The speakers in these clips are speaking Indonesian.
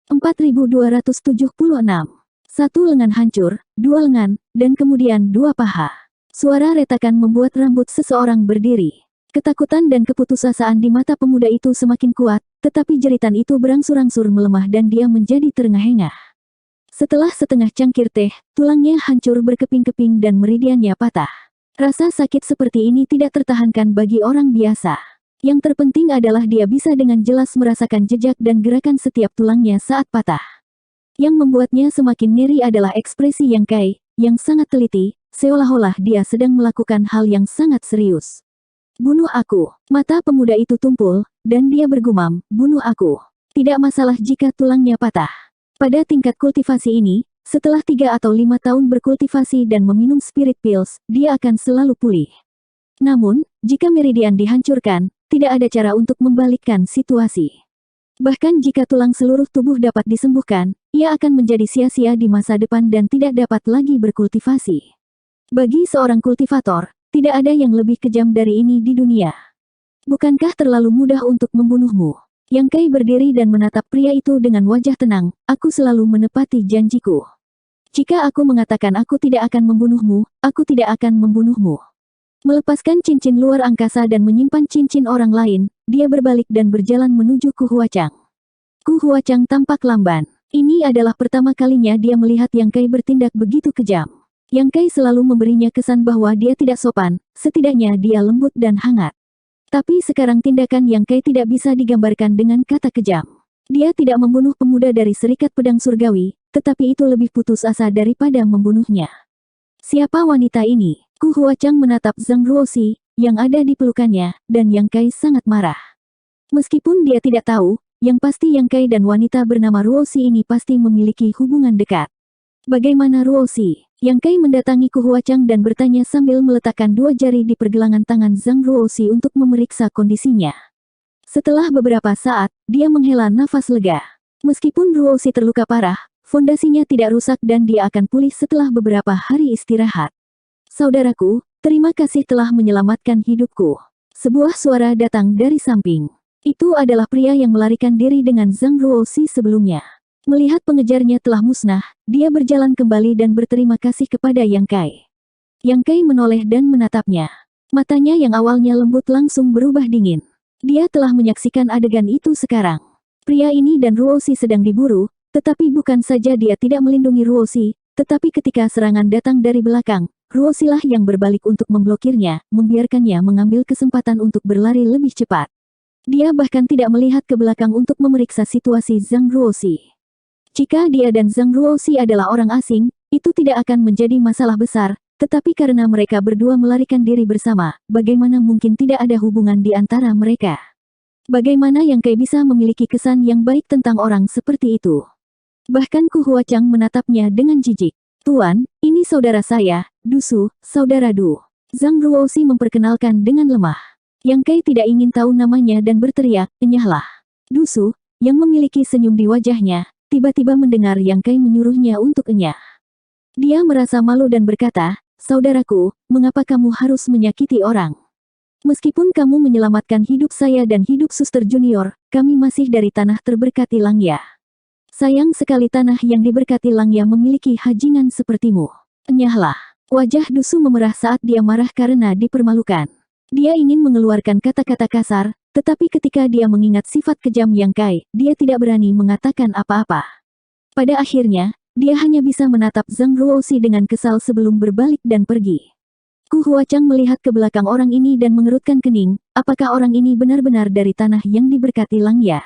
4276. Satu lengan hancur, dua lengan, dan kemudian dua paha. Suara retakan membuat rambut seseorang berdiri. Ketakutan dan keputusasaan di mata pemuda itu semakin kuat, tetapi jeritan itu berangsur-angsur melemah dan dia menjadi terengah-engah. Setelah setengah cangkir teh, tulangnya hancur berkeping-keping dan meridiannya patah. Rasa sakit seperti ini tidak tertahankan bagi orang biasa. Yang terpenting adalah dia bisa dengan jelas merasakan jejak dan gerakan setiap tulangnya saat patah. Yang membuatnya semakin ngeri adalah ekspresi Yang Kai, yang sangat teliti, seolah-olah dia sedang melakukan hal yang sangat serius. Bunuh aku. Mata pemuda itu tumpul, dan dia bergumam, bunuh aku. Tidak masalah jika tulangnya patah. Pada tingkat kultivasi ini, setelah 3 atau 5 tahun berkultivasi dan meminum spirit pills, dia akan selalu pulih. Namun, jika meridian dihancurkan, tidak ada cara untuk membalikkan situasi. Bahkan jika tulang seluruh tubuh dapat disembuhkan, ia akan menjadi sia-sia di masa depan dan tidak dapat lagi berkultivasi. Bagi seorang kultivator, tidak ada yang lebih kejam dari ini di dunia. Bukankah terlalu mudah untuk membunuhmu? Yang Kai berdiri dan menatap pria itu dengan wajah tenang, aku selalu menepati janjiku. Jika aku mengatakan aku tidak akan membunuhmu, aku tidak akan membunuhmu. Melepaskan cincin luar angkasa dan menyimpan cincin orang lain, dia berbalik dan berjalan menuju Ku Huachang. Ku Huachang tampak lamban. Ini adalah pertama kalinya dia melihat Yang Kai bertindak begitu kejam. Yang Kai selalu memberinya kesan bahwa dia tidak sopan, setidaknya dia lembut dan hangat. Tapi sekarang tindakan Yang Kai tidak bisa digambarkan dengan kata kejam. Dia tidak membunuh pemuda dari Serikat Pedang Surgawi, tetapi itu lebih putus asa daripada membunuhnya. Siapa wanita ini? Ku Huachang menatap Zhang Ruoxi, yang ada di pelukannya, dan Yang Kai sangat marah. Meskipun dia tidak tahu, yang pasti Yang Kai dan wanita bernama Ruoxi ini pasti memiliki hubungan dekat. Bagaimana Ruoxi? Yang Kai mendatangi Ku Huachang dan bertanya sambil meletakkan 2 jari di pergelangan tangan Zhang Ruoxi untuk memeriksa kondisinya. Setelah beberapa saat, dia menghela nafas lega. Meskipun Ruoxi terluka parah, fondasinya tidak rusak dan dia akan pulih setelah beberapa hari istirahat. Saudaraku, terima kasih telah menyelamatkan hidupku. Sebuah suara datang dari samping. Itu adalah pria yang melarikan diri dengan Zhang Ruoxi sebelumnya. Melihat pengejarnya telah musnah, dia berjalan kembali dan berterima kasih kepada Yang Kai. Yang Kai menoleh dan menatapnya. Matanya yang awalnya lembut langsung berubah dingin. Dia telah menyaksikan adegan itu sekarang. Pria ini dan Ruoxi sedang diburu, tetapi bukan saja dia tidak melindungi Ruoxi, tetapi ketika serangan datang dari belakang, Ruoxi lah yang berbalik untuk memblokirnya, membiarkannya mengambil kesempatan untuk berlari lebih cepat. Dia bahkan tidak melihat ke belakang untuk memeriksa situasi Zhang Ruoxi. Jika dia dan Zhang Ruoxi adalah orang asing, itu tidak akan menjadi masalah besar, tetapi karena mereka berdua melarikan diri bersama, bagaimana mungkin tidak ada hubungan di antara mereka? Bagaimana Yang Kai bisa memiliki kesan yang baik tentang orang seperti itu? Bahkan Ku Huachang menatapnya dengan jijik. Tuan, ini saudara saya, Dusu, saudara Du. Zhang Ruoxi memperkenalkan dengan lemah. Yang Kai tidak ingin tahu namanya dan berteriak, enyahlah. Dusu, yang memiliki senyum di wajahnya, tiba-tiba mendengar Yang Kai menyuruhnya untuk enyah. Dia merasa malu dan berkata, saudaraku, mengapa kamu harus menyakiti orang? Meskipun kamu menyelamatkan hidup saya dan hidup suster junior, kami masih dari tanah terberkati Langya. Sayang sekali tanah yang diberkati Langya memiliki hajingan sepertimu. Enyahlah. Wajah Dusu memerah saat dia marah karena dipermalukan. Dia ingin mengeluarkan kata-kata kasar, tetapi ketika dia mengingat sifat kejam Yang Kai, dia tidak berani mengatakan apa-apa. Pada akhirnya, dia hanya bisa menatap Zhang Ruoxi dengan kesal sebelum berbalik dan pergi. Ku Huachang melihat ke belakang orang ini dan mengerutkan kening, apakah orang ini benar-benar dari tanah yang diberkati Langya?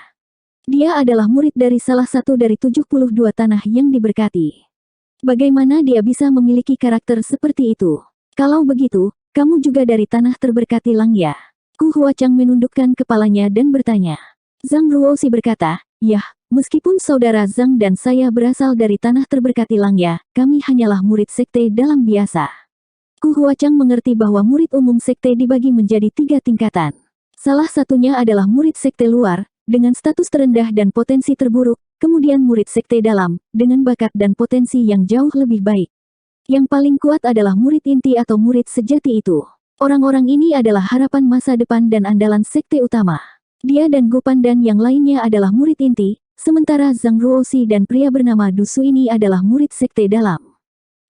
Dia adalah murid dari salah satu dari 72 tanah yang diberkati. Bagaimana dia bisa memiliki karakter seperti itu? Kalau begitu, kamu juga dari tanah terberkati Langya. Ku Huachang menundukkan kepalanya dan bertanya. Zhang Ruoxi berkata, yah, meskipun saudara Zhang dan saya berasal dari tanah terberkati Langya, kami hanyalah murid sekte dalam biasa. Ku Huachang mengerti bahwa murid umum sekte dibagi menjadi 3 tingkatan. Salah satunya adalah murid sekte luar, dengan status terendah dan potensi terburuk, kemudian murid sekte dalam, dengan bakat dan potensi yang jauh lebih baik. Yang paling kuat adalah murid inti atau murid sejati itu. Orang-orang ini adalah harapan masa depan dan andalan sekte utama. Dia dan Gu Pandan yang lainnya adalah murid inti, sementara Zhang Ruoxi dan pria bernama Du Su ini adalah murid sekte dalam.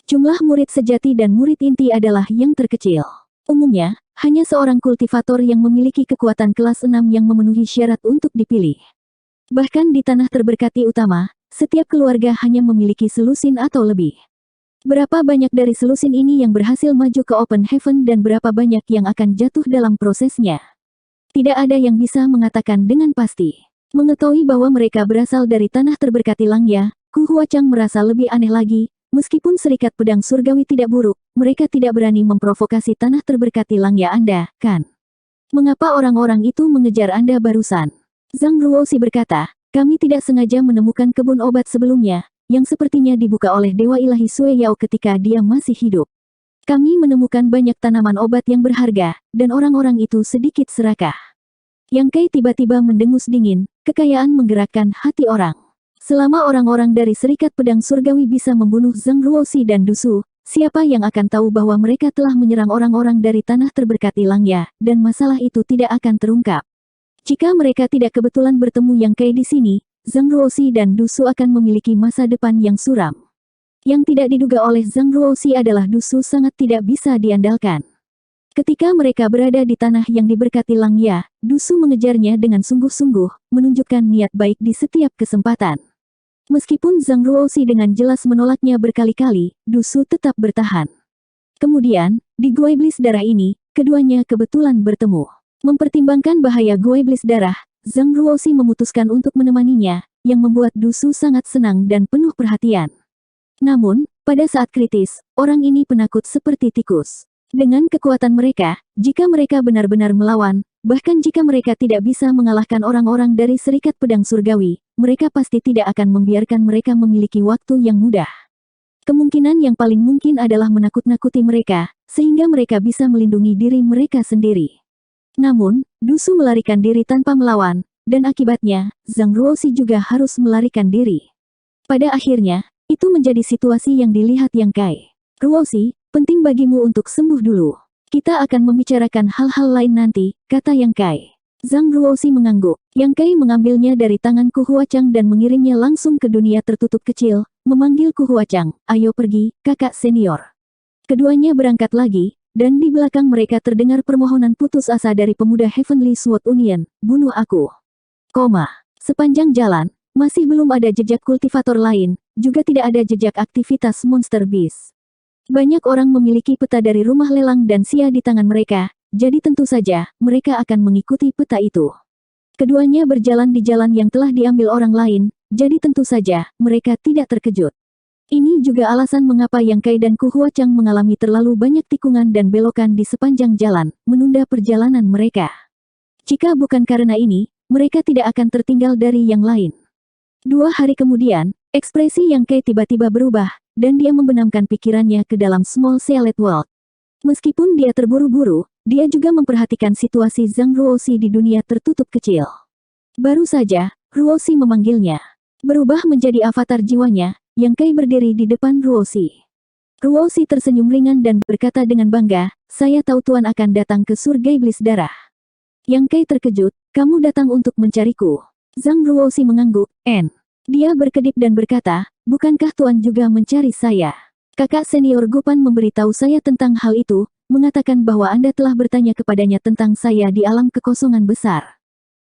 Jumlah murid sejati dan murid inti adalah yang terkecil. Umumnya, hanya seorang kultivator yang memiliki kekuatan kelas 6 yang memenuhi syarat untuk dipilih. Bahkan di tanah terberkati utama, setiap keluarga hanya memiliki selusin atau lebih. Berapa banyak dari selusin ini yang berhasil maju ke Open Heaven dan berapa banyak yang akan jatuh dalam prosesnya? Tidak ada yang bisa mengatakan dengan pasti. Mengetahui bahwa mereka berasal dari tanah terberkati Langya, Ku Huachang merasa lebih aneh lagi. Meskipun serikat pedang surgawi tidak buruk, mereka tidak berani memprovokasi tanah terberkati Langya Anda, kan? Mengapa orang-orang itu mengejar Anda barusan? Zhang Ruoxi berkata, kami tidak sengaja menemukan kebun obat sebelumnya, yang sepertinya dibuka oleh Dewa Ilahi Sui Yao ketika dia masih hidup. Kami menemukan banyak tanaman obat yang berharga, dan orang-orang itu sedikit serakah. Yang Kai tiba-tiba mendengus dingin, kekayaan menggerakkan hati orang. Selama orang-orang dari Serikat Pedang Surgawi bisa membunuh Zhang Ruoxi dan Du Su, siapa yang akan tahu bahwa mereka telah menyerang orang-orang dari tanah terberkati Langya, dan masalah itu tidak akan terungkap. Jika mereka tidak kebetulan bertemu Yang Kai di sini, Zhang Ruoxi dan Du Su akan memiliki masa depan yang suram. Yang tidak diduga oleh Zhang Ruoxi adalah Du Su sangat tidak bisa diandalkan. Ketika mereka berada di tanah yang diberkati Langya, Du Su mengejarnya dengan sungguh-sungguh, menunjukkan niat baik di setiap kesempatan. Meskipun Zhang Ruoxi dengan jelas menolaknya berkali-kali, Du Su tetap bertahan. Kemudian, di Gua Iblis Darah ini, keduanya kebetulan bertemu. Mempertimbangkan bahaya Gua Iblis Darah, Zhang Ruoxi memutuskan untuk menemaninya, yang membuat Du Su sangat senang dan penuh perhatian. Namun, pada saat kritis, orang ini penakut seperti tikus. Dengan kekuatan mereka, jika mereka benar-benar melawan, bahkan jika mereka tidak bisa mengalahkan orang-orang dari Serikat Pedang Surgawi, mereka pasti tidak akan membiarkan mereka memiliki waktu yang mudah. Kemungkinan yang paling mungkin adalah menakut-nakuti mereka, sehingga mereka bisa melindungi diri mereka sendiri. Namun, Du Su melarikan diri tanpa melawan, dan akibatnya, Zhang Ruoxi juga harus melarikan diri. Pada akhirnya, itu menjadi situasi yang dilihat Yang Kai. Ruoxi, penting bagimu untuk sembuh dulu. Kita akan membicarakan hal-hal lain nanti, kata Yang Kai. Zhang Ruoxi mengangguk. Yang Kai mengambilnya dari tangan Ku Huachang dan mengirimnya langsung ke dunia tertutup kecil, memanggil Ku Huachang, ayo pergi, kakak senior. Keduanya berangkat lagi, dan di belakang mereka terdengar permohonan putus asa dari pemuda Heavenly Sword Union, bunuh aku. Sepanjang jalan, masih belum ada jejak kultivator lain, juga tidak ada jejak aktivitas Monster Beast. Banyak orang memiliki peta dari rumah lelang dan sia di tangan mereka, jadi tentu saja, mereka akan mengikuti peta itu. Keduanya berjalan di jalan yang telah diambil orang lain, jadi tentu saja, mereka tidak terkejut. Ini juga alasan mengapa Yang Kai dan Ku Huachang mengalami terlalu banyak tikungan dan belokan di sepanjang jalan, menunda perjalanan mereka. Jika bukan karena ini, mereka tidak akan tertinggal dari yang lain. 2 hari kemudian, ekspresi Yang Kai tiba-tiba berubah, dan dia membenamkan pikirannya ke dalam Small Sealed World. Meskipun dia terburu-buru, dia juga memperhatikan situasi Zhang Ruoxi di dunia tertutup kecil. Baru saja, Ruoxi memanggilnya. Berubah menjadi avatar jiwanya, Yang Kai berdiri di depan Ruoxi. Ruoxi tersenyum ringan dan berkata dengan bangga, saya tahu Tuan akan datang ke surga iblis darah. Yang Kai terkejut, kamu datang untuk mencariku. Zhang Ruoxi mengangguk, Dia berkedip dan berkata, bukankah Tuan juga mencari saya? Kakak senior Gupan memberitahu saya tentang hal itu, mengatakan bahwa Anda telah bertanya kepadanya tentang saya di alam kekosongan besar.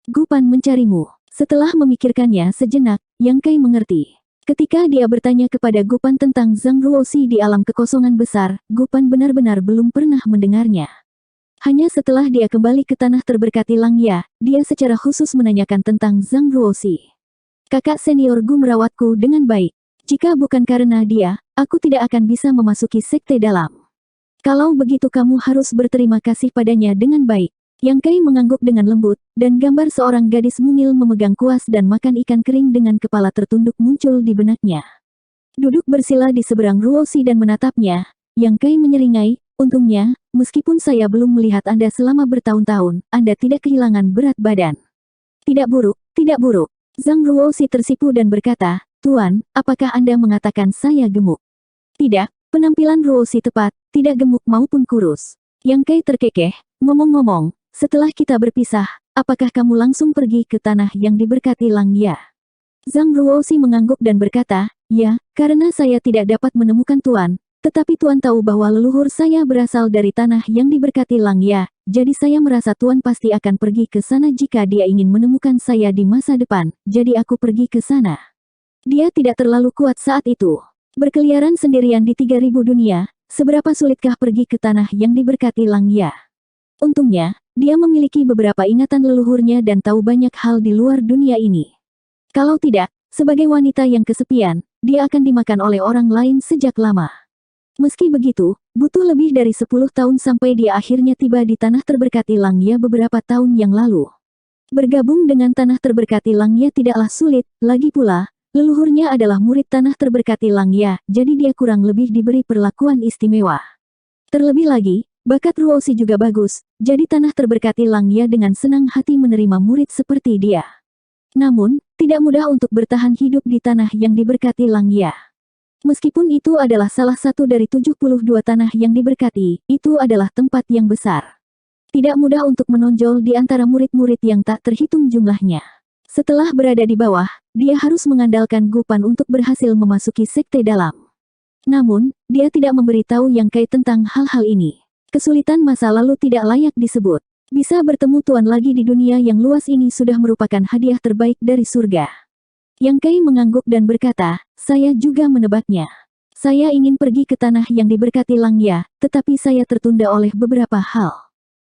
Gupan mencarimu. Setelah memikirkannya sejenak, Yang Kai mengerti. Ketika dia bertanya kepada Gupan tentang Zhang Ruoxi di alam kekosongan besar, Gupan benar-benar belum pernah mendengarnya. Hanya setelah dia kembali ke tanah terberkati Langya, dia secara khusus menanyakan tentang Zhang Ruoxi. Kakak senior Gu merawatku dengan baik. Jika bukan karena dia, aku tidak akan bisa memasuki sekte dalam. Kalau begitu kamu harus berterima kasih padanya dengan baik. Yang Kai mengangguk dengan lembut, dan gambar seorang gadis mungil memegang kuas dan makan ikan kering dengan kepala tertunduk muncul di benaknya. Duduk bersila di seberang Ruoxi dan menatapnya, Yang Kai menyeringai, untungnya, meskipun saya belum melihat Anda selama bertahun-tahun, Anda tidak kehilangan berat badan. Tidak buruk, tidak buruk. Zhang Ruoxi tersipu dan berkata, Tuan, apakah Anda mengatakan saya gemuk? Tidak, penampilan Ruoxi tepat, tidak gemuk maupun kurus. Yang Kai terkekeh, ngomong-ngomong, setelah kita berpisah, apakah kamu langsung pergi ke tanah yang diberkati Langya? Zhang Ruoxi mengangguk dan berkata, "Ya, karena saya tidak dapat menemukan Tuan, tetapi Tuan tahu bahwa leluhur saya berasal dari tanah yang diberkati Langya, jadi saya merasa Tuan pasti akan pergi ke sana jika dia ingin menemukan saya di masa depan, jadi aku pergi ke sana." Dia tidak terlalu kuat saat itu. Berkeliaran sendirian di 3000 dunia, seberapa sulitkah pergi ke tanah yang diberkati Langya? Untungnya, dia memiliki beberapa ingatan leluhurnya dan tahu banyak hal di luar dunia ini. Kalau tidak, sebagai wanita yang kesepian, dia akan dimakan oleh orang lain sejak lama. Meski begitu, butuh lebih dari 10 tahun sampai dia akhirnya tiba di tanah terberkati Langya beberapa tahun yang lalu. Bergabung dengan tanah terberkati Langya tidaklah sulit, lagi pula, leluhurnya adalah murid tanah terberkati Langya, jadi dia kurang lebih diberi perlakuan istimewa. Terlebih lagi, bakat Ruoxi juga bagus, jadi tanah terberkati Langya dengan senang hati menerima murid seperti dia. Namun, tidak mudah untuk bertahan hidup di tanah yang diberkati Langya. Meskipun itu adalah salah satu dari 72 tanah yang diberkati, itu adalah tempat yang besar. Tidak mudah untuk menonjol di antara murid-murid yang tak terhitung jumlahnya. Setelah berada di bawah, dia harus mengandalkan Gupan untuk berhasil memasuki sekte dalam. Namun, dia tidak memberitahu Yang Kai tentang hal-hal ini. Kesulitan masa lalu tidak layak disebut. Bisa bertemu Tuan lagi di dunia yang luas ini sudah merupakan hadiah terbaik dari surga. Yang Kai mengangguk dan berkata, "Saya juga menebaknya. Saya ingin pergi ke tanah yang diberkati Langya, tetapi saya tertunda oleh beberapa hal."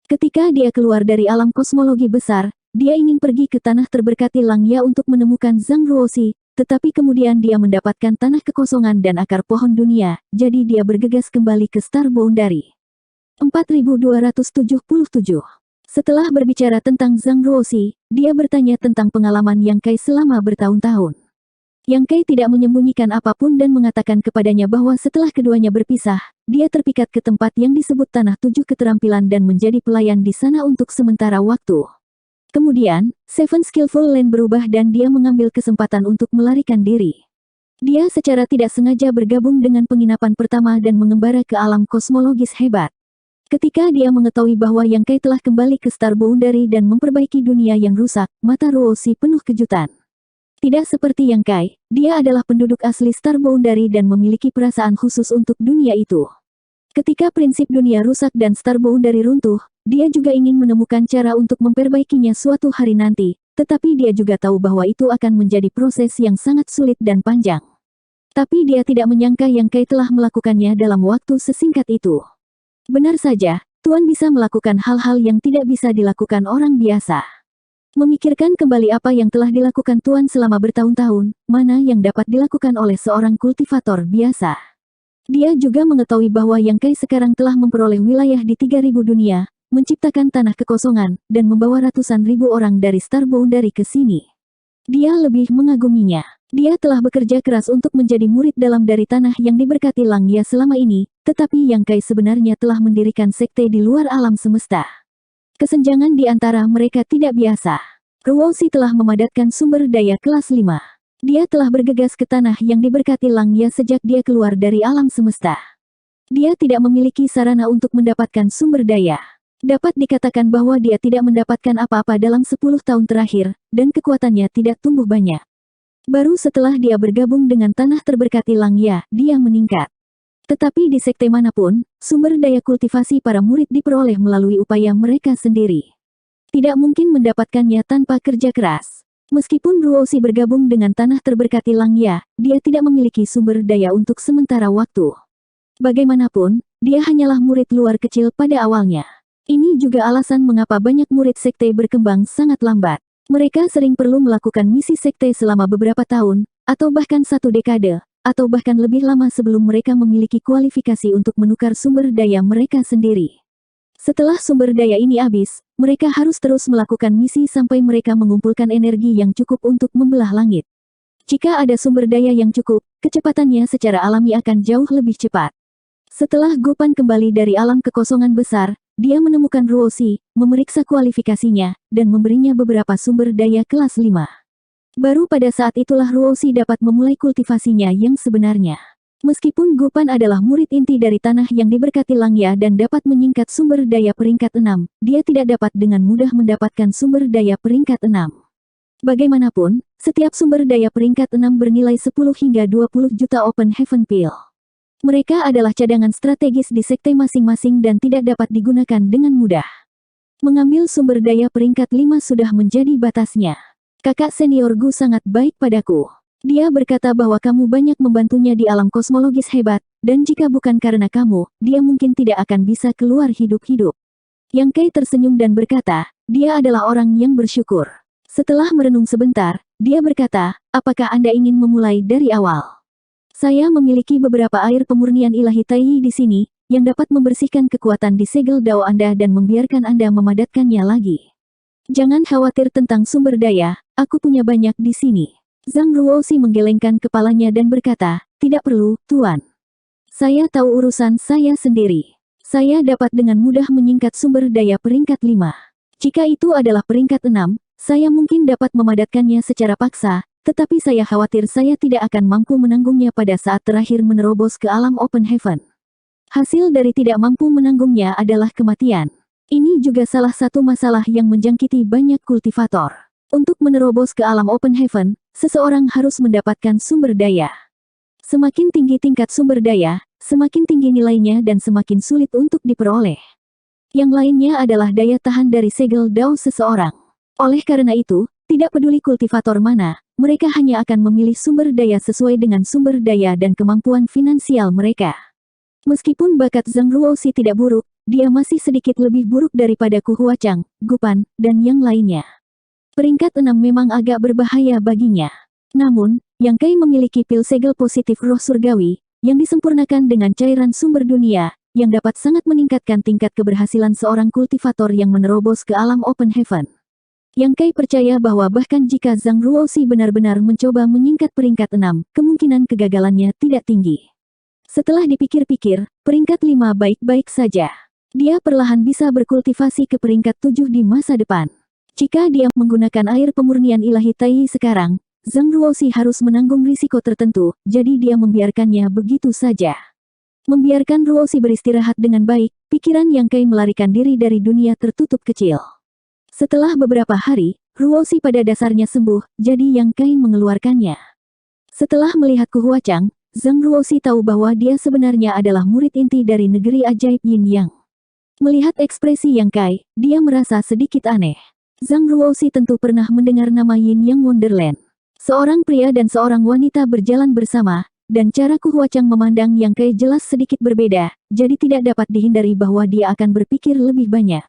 Ketika dia keluar dari alam kosmologi besar, dia ingin pergi ke tanah terberkati Langya untuk menemukan Zhang Ruoxi, tetapi kemudian dia mendapatkan tanah kekosongan dan akar pohon dunia, jadi dia bergegas kembali ke Star Boundary. 4277. Setelah berbicara tentang Zhang Ruoxi, dia bertanya tentang pengalaman Yang Kai selama bertahun-tahun. Yang Kai tidak menyembunyikan apapun dan mengatakan kepadanya bahwa setelah keduanya berpisah, dia terpikat ke tempat yang disebut Tanah Tujuh Keterampilan dan menjadi pelayan di sana untuk sementara waktu. Kemudian, Seven Skillful Land berubah dan dia mengambil kesempatan untuk melarikan diri. Dia secara tidak sengaja bergabung dengan penginapan pertama dan mengembara ke alam kosmologis hebat. Ketika dia mengetahui bahwa Yang Kai telah kembali ke Star Boundary dan memperbaiki dunia yang rusak, mata Ruoxi penuh kejutan. Tidak seperti Yang Kai, dia adalah penduduk asli Star Boundary dan memiliki perasaan khusus untuk dunia itu. Ketika prinsip dunia rusak dan Star Boundary runtuh, dia juga ingin menemukan cara untuk memperbaikinya suatu hari nanti, tetapi dia juga tahu bahwa itu akan menjadi proses yang sangat sulit dan panjang. Tapi dia tidak menyangka Yang Kai telah melakukannya dalam waktu sesingkat itu. Benar saja, Tuan bisa melakukan hal-hal yang tidak bisa dilakukan orang biasa. Memikirkan kembali apa yang telah dilakukan Tuan selama bertahun-tahun, mana yang dapat dilakukan oleh seorang kultivator biasa. Dia juga mengetahui bahwa Yang Kai sekarang telah memperoleh wilayah di 3000 dunia, menciptakan tanah kekosongan, dan membawa ratusan ribu orang dari Star Boundary ke sini. Dia lebih mengaguminya. Dia telah bekerja keras untuk menjadi murid dalam dari tanah yang diberkati Langya selama ini, tetapi Yang Kai sebenarnya telah mendirikan sekte di luar alam semesta. Kesenjangan di antara mereka tidak biasa. Ruoxi telah memadatkan sumber daya kelas 5. Dia telah bergegas ke tanah yang diberkati Langya sejak dia keluar dari alam semesta. Dia tidak memiliki sarana untuk mendapatkan sumber daya. Dapat dikatakan bahwa dia tidak mendapatkan apa-apa dalam 10 tahun terakhir, dan kekuatannya tidak tumbuh banyak. Baru setelah dia bergabung dengan tanah terberkati Langya, dia meningkat. Tetapi di sekte manapun, sumber daya kultivasi para murid diperoleh melalui upaya mereka sendiri. Tidak mungkin mendapatkannya tanpa kerja keras. Meskipun Ruoxi bergabung dengan tanah terberkati Langya, dia tidak memiliki sumber daya untuk sementara waktu. Bagaimanapun, dia hanyalah murid luar kecil pada awalnya. Ini juga alasan mengapa banyak murid sekte berkembang sangat lambat. Mereka sering perlu melakukan misi sekte selama beberapa tahun, atau bahkan 1 dekade, atau bahkan lebih lama sebelum mereka memiliki kualifikasi untuk menukar sumber daya mereka sendiri. Setelah sumber daya ini habis, mereka harus terus melakukan misi sampai mereka mengumpulkan energi yang cukup untuk membelah langit. Jika ada sumber daya yang cukup, kecepatannya secara alami akan jauh lebih cepat. Setelah Gupan kembali dari alam kekosongan besar, dia menemukan Ruoxi, memeriksa kualifikasinya, dan memberinya beberapa sumber daya kelas 5. Baru pada saat itulah Ruoxi dapat memulai kultivasinya yang sebenarnya. Meskipun Gupan adalah murid inti dari tanah yang diberkati Langya dan dapat menyingkat sumber daya peringkat 6, dia tidak dapat dengan mudah mendapatkan sumber daya peringkat 6. Bagaimanapun, setiap sumber daya peringkat 6 bernilai 10 hingga 20 juta Open Heaven Pill. Mereka adalah cadangan strategis di sekte masing-masing dan tidak dapat digunakan dengan mudah. Mengambil sumber daya peringkat 5 sudah menjadi batasnya. Kakak senior Gu sangat baik padaku. Dia berkata bahwa kamu banyak membantunya di alam kosmologis hebat, dan jika bukan karena kamu, dia mungkin tidak akan bisa keluar hidup-hidup. Yang Kai tersenyum dan berkata, dia adalah orang yang bersyukur. Setelah merenung sebentar, dia berkata, apakah Anda ingin memulai dari awal? Saya memiliki beberapa air pemurnian ilahi Taiyi di sini, yang dapat membersihkan kekuatan di segel dao Anda dan membiarkan Anda memadatkannya lagi. Jangan khawatir tentang sumber daya, aku punya banyak di sini. Zhang Ruoxi menggelengkan kepalanya dan berkata, tidak perlu, Tuan. Saya tahu urusan saya sendiri. Saya dapat dengan mudah menyingkat sumber daya peringkat 5. Jika itu adalah peringkat 6, saya mungkin dapat memadatkannya secara paksa, tetapi saya khawatir saya tidak akan mampu menanggungnya pada saat terakhir menerobos ke alam Open Heaven. Hasil dari tidak mampu menanggungnya adalah kematian. Ini juga salah satu masalah yang menjangkiti banyak kultivator. Untuk menerobos ke alam Open Heaven, seseorang harus mendapatkan sumber daya. Semakin tinggi tingkat sumber daya, semakin tinggi nilainya dan semakin sulit untuk diperoleh. Yang lainnya adalah daya tahan dari segel dao seseorang. Oleh karena itu, tidak peduli kultivator mana, mereka hanya akan memilih sumber daya sesuai dengan sumber daya dan kemampuan finansial mereka. Meskipun bakat Zhang Ruoxi tidak buruk, dia masih sedikit lebih buruk daripada Ku Huachang, Gupan, dan yang lainnya. Peringkat 6 memang agak berbahaya baginya. Namun, Yang Kai memiliki pil segel positif roh surgawi, yang disempurnakan dengan cairan sumber dunia, yang dapat sangat meningkatkan tingkat keberhasilan seorang kultivator yang menerobos ke alam Open Heaven. Yang Kai percaya bahwa bahkan jika Zhang Ruoxi benar-benar mencoba menyingkat peringkat 6, kemungkinan kegagalannya tidak tinggi. Setelah dipikir-pikir, peringkat 5 baik-baik saja. Dia perlahan bisa berkultivasi ke peringkat 7 di masa depan. Jika dia menggunakan air pemurnian ilahi Taiyi sekarang, Zhang Ruoxi harus menanggung risiko tertentu, jadi dia membiarkannya begitu saja. Membiarkan Ruoxi beristirahat dengan baik, pikiran Yang Kai melarikan diri dari dunia tertutup kecil. Setelah beberapa hari, Ruoxi pada dasarnya sembuh, jadi Yang Kai mengeluarkannya. Setelah melihat Ku Huachang, Zhang Ruoxi tahu bahwa dia sebenarnya adalah murid inti dari negeri ajaib Yin Yang. Melihat ekspresi Yang Kai, dia merasa sedikit aneh. Zhang Ruoxi tentu pernah mendengar nama Yin Yang Wonderland. Seorang pria dan seorang wanita berjalan bersama, dan cara Ku Huachang memandang Yang Kai jelas sedikit berbeda, jadi tidak dapat dihindari bahwa dia akan berpikir lebih banyak.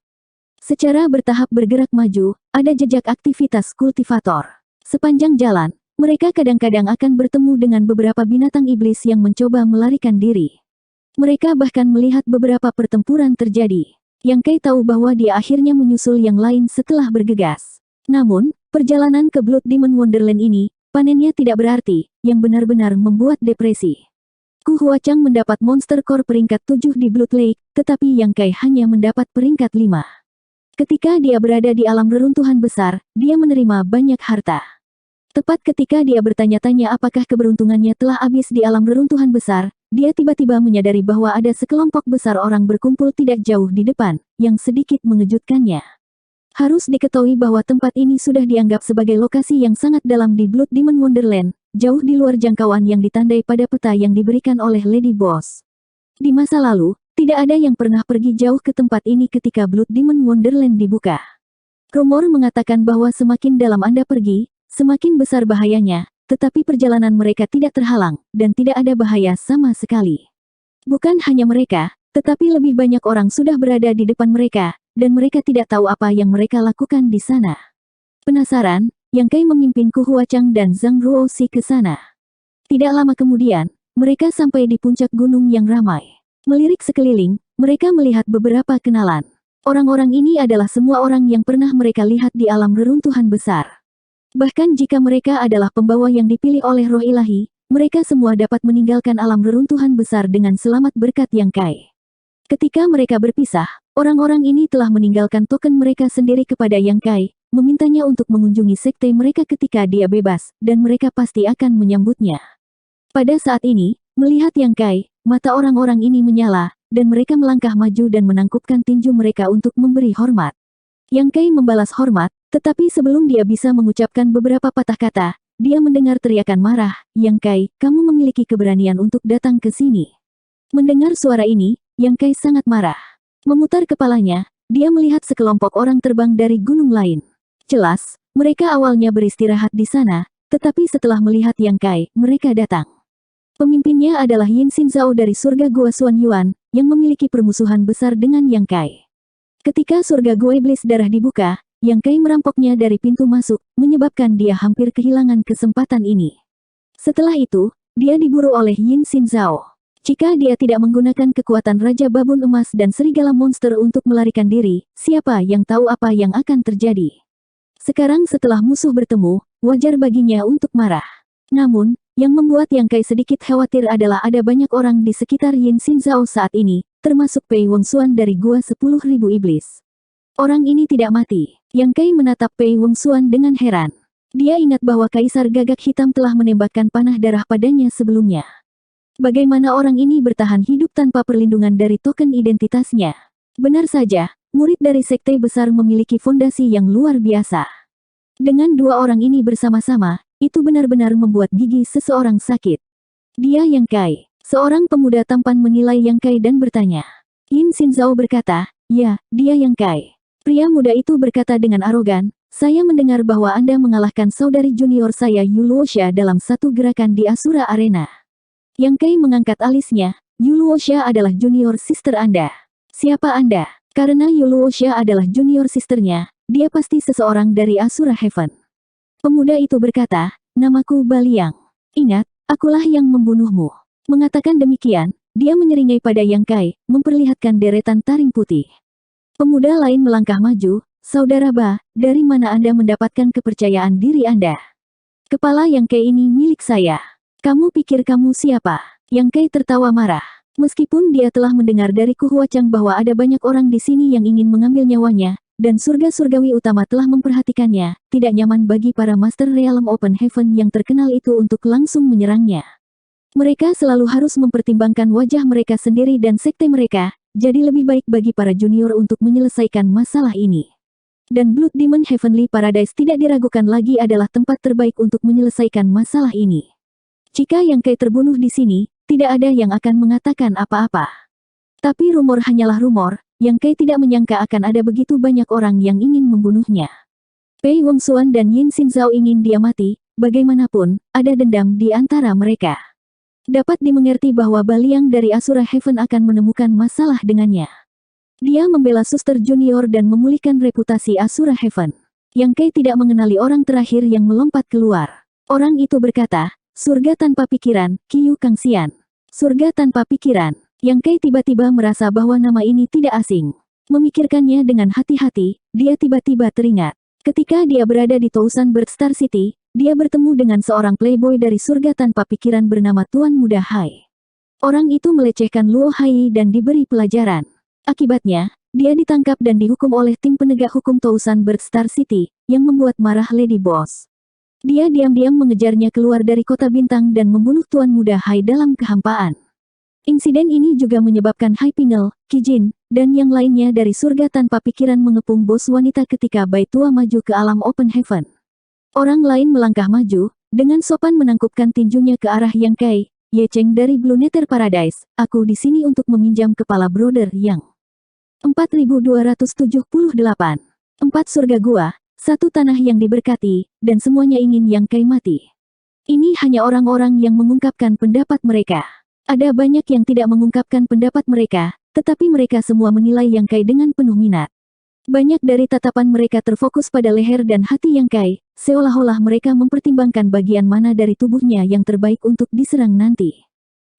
Secara bertahap bergerak maju, ada jejak aktivitas kultivator. Sepanjang jalan, mereka kadang-kadang akan bertemu dengan beberapa binatang iblis yang mencoba melarikan diri. Mereka bahkan melihat beberapa pertempuran terjadi. Yang Kai tahu bahwa dia akhirnya menyusul yang lain setelah bergegas. Namun, perjalanan ke Blood Demon Wonderland ini, panennya tidak berarti, yang benar-benar membuat depresi. Ku Huachang mendapat Monster Core peringkat 7 di Blood Lake, tetapi Yang Kai hanya mendapat peringkat 5. Ketika dia berada di alam reruntuhan besar, dia menerima banyak harta. Tepat ketika dia bertanya-tanya apakah keberuntungannya telah habis di alam reruntuhan besar, dia tiba-tiba menyadari bahwa ada sekelompok besar orang berkumpul tidak jauh di depan, yang sedikit mengejutkannya. Harus diketahui bahwa tempat ini sudah dianggap sebagai lokasi yang sangat dalam di Blood Demon Wonderland, jauh di luar jangkauan yang ditandai pada peta yang diberikan oleh Lady Boss. Di masa lalu, tidak ada yang pernah pergi jauh ke tempat ini ketika Blood Demon Wonderland dibuka. Rumor mengatakan bahwa semakin dalam Anda pergi, semakin besar bahayanya, tetapi perjalanan mereka tidak terhalang, dan tidak ada bahaya sama sekali. Bukan hanya mereka, tetapi lebih banyak orang sudah berada di depan mereka, dan mereka tidak tahu apa yang mereka lakukan di sana. Penasaran, Yang Kai memimpin Ku Huachang dan Zhang Ruoxi ke sana. Tidak lama kemudian, mereka sampai di puncak gunung yang ramai. Melirik sekeliling, mereka melihat beberapa kenalan. Orang-orang ini adalah semua orang yang pernah mereka lihat di alam reruntuhan besar. Bahkan jika mereka adalah pembawa yang dipilih oleh roh ilahi, mereka semua dapat meninggalkan alam reruntuhan besar dengan selamat berkat Yang Kai. Ketika mereka berpisah, orang-orang ini telah meninggalkan token mereka sendiri kepada Yang Kai, memintanya untuk mengunjungi sekte mereka ketika dia bebas, dan mereka pasti akan menyambutnya. Pada saat ini, melihat Yang Kai, mata orang-orang ini menyala, dan mereka melangkah maju dan menangkupkan tinju mereka untuk memberi hormat. Yang Kai membalas hormat, Tetapi sebelum dia bisa mengucapkan beberapa patah kata, dia mendengar teriakan marah, "Yang Kai, kamu memiliki keberanian untuk datang ke sini." Mendengar suara ini, Yang Kai sangat marah. Memutar kepalanya, dia melihat sekelompok orang terbang dari gunung lain. Jelas, mereka awalnya beristirahat di sana, tetapi setelah melihat Yang Kai, mereka datang. Pemimpinnya adalah Yin Xinzhao dari surga Gua Xuan Yuan, yang memiliki permusuhan besar dengan Yang Kai. Ketika surga Gua Iblis Darah dibuka, Yang Kai merampoknya dari pintu masuk, menyebabkan dia hampir kehilangan kesempatan ini. Setelah itu, dia diburu oleh Yin Xinzhao. Jika dia tidak menggunakan kekuatan Raja Babun Emas dan Serigala Monster untuk melarikan diri, siapa yang tahu apa yang akan terjadi? Sekarang setelah musuh bertemu, wajar baginya untuk marah. Namun, yang membuat Yang Kai sedikit khawatir adalah ada banyak orang di sekitar Yin Xinzhao saat ini, termasuk Pei Wongxuan dari Gua 10.000 Iblis. Orang ini tidak mati. Yang Kai menatap Pei Wongxuan dengan heran. Dia ingat bahwa Kaisar Gagak Hitam telah menembakkan panah darah padanya sebelumnya. Bagaimana orang ini bertahan hidup tanpa perlindungan dari token identitasnya? Benar saja, murid dari sekte besar memiliki fondasi yang luar biasa. Dengan dua orang ini bersama-sama, itu benar-benar membuat gigi seseorang sakit. Dia Yang Kai. Seorang pemuda tampan menilai Yang Kai dan bertanya. Yin Xinzhao berkata, "Ya, dia Yang Kai." Pria muda itu berkata dengan arogan, "Saya mendengar bahwa Anda mengalahkan saudari junior saya Yu Luoxia dalam satu gerakan di Asura Arena." Yang Kai mengangkat alisnya, "Yu Luoxia adalah junior sister Anda." "Siapa Anda?" Karena Yu Luoxia adalah junior sisternya, dia pasti seseorang dari Asura Heaven. Pemuda itu berkata, "Namaku Baliang. Ingat, akulah yang membunuhmu." Mengatakan demikian, dia menyeringai pada Yang Kai, memperlihatkan deretan taring putih. Pemuda lain melangkah maju, "Saudara Ba, dari mana Anda mendapatkan kepercayaan diri Anda?" "Kepala Yang Kai ini milik saya." "Kamu pikir kamu siapa?" Yang Kai tertawa marah. Meskipun dia telah mendengar dari Kuhuacang bahwa ada banyak orang di sini yang ingin mengambil nyawanya, dan surga surgawi utama telah memperhatikannya, tidak nyaman bagi para Master Realm Open Heaven yang terkenal itu untuk langsung menyerangnya. Mereka selalu harus mempertimbangkan wajah mereka sendiri dan sekte mereka, jadi lebih baik bagi para junior untuk menyelesaikan masalah ini. Dan Blood Demon Heavenly Paradise tidak diragukan lagi adalah tempat terbaik untuk menyelesaikan masalah ini. Jika Yang Kai terbunuh di sini, tidak ada yang akan mengatakan apa-apa. Tapi rumor hanyalah rumor, Yang Kai tidak menyangka akan ada begitu banyak orang yang ingin membunuhnya. Pei Wongxuan dan Yin Xinzhao ingin dia mati, bagaimanapun, ada dendam di antara mereka. Dapat dimengerti bahwa Baliang dari Asura Heaven akan menemukan masalah dengannya. Dia membela suster junior dan memulihkan reputasi Asura Heaven. Yang Kai tidak mengenali orang terakhir yang melompat keluar. Orang itu berkata, "Surga tanpa pikiran, Qiu Kangxian." Surga tanpa pikiran. Yang Kai tiba-tiba merasa bahwa nama ini tidak asing. Memikirkannya dengan hati-hati, dia tiba-tiba teringat. Ketika dia berada di Tousan Bird Star City, dia bertemu dengan seorang playboy dari surga tanpa pikiran bernama Tuan Muda Hai. Orang itu melecehkan Luo Hai dan diberi pelajaran. Akibatnya, dia ditangkap dan dihukum oleh tim penegak hukum Tousan Bird Star City, yang membuat marah Lady Boss. Dia diam-diam mengejarnya keluar dari kota bintang dan membunuh Tuan Muda Hai dalam kehampaan. Insiden ini juga menyebabkan Hai Pingel, Kijin, dan yang lainnya dari surga tanpa pikiran mengepung bos wanita ketika Bai Tua maju ke alam Open Heaven. Orang lain melangkah maju, dengan sopan menangkupkan tinjunya ke arah Yang Kai. "Ye Cheng dari Blue Nether Paradise, aku di sini untuk meminjam kepala Brother Yang." 4278. 4 surga gua, 1 tanah yang diberkati, dan semuanya ingin Yang Kai mati. Ini hanya orang-orang yang mengungkapkan pendapat mereka. Ada banyak yang tidak mengungkapkan pendapat mereka, tetapi mereka semua menilai Yang Kai dengan penuh minat. Banyak dari tatapan mereka terfokus pada leher dan hati Yang Kai, seolah-olah mereka mempertimbangkan bagian mana dari tubuhnya yang terbaik untuk diserang nanti.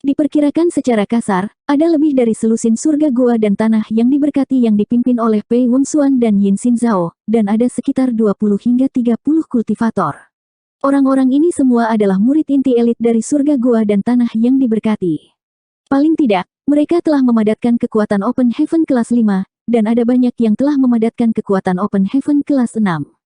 Diperkirakan secara kasar, ada lebih dari selusin surga gua dan tanah yang diberkati yang dipimpin oleh Pei Wongxuan dan Yin Xinzhao, dan ada sekitar 20 hingga 30 kultivator. Orang-orang ini semua adalah murid inti elit dari surga gua dan tanah yang diberkati. Paling tidak, mereka telah memadatkan kekuatan Open Heaven kelas 5, dan ada banyak yang telah memadatkan kekuatan Open Heaven kelas 6.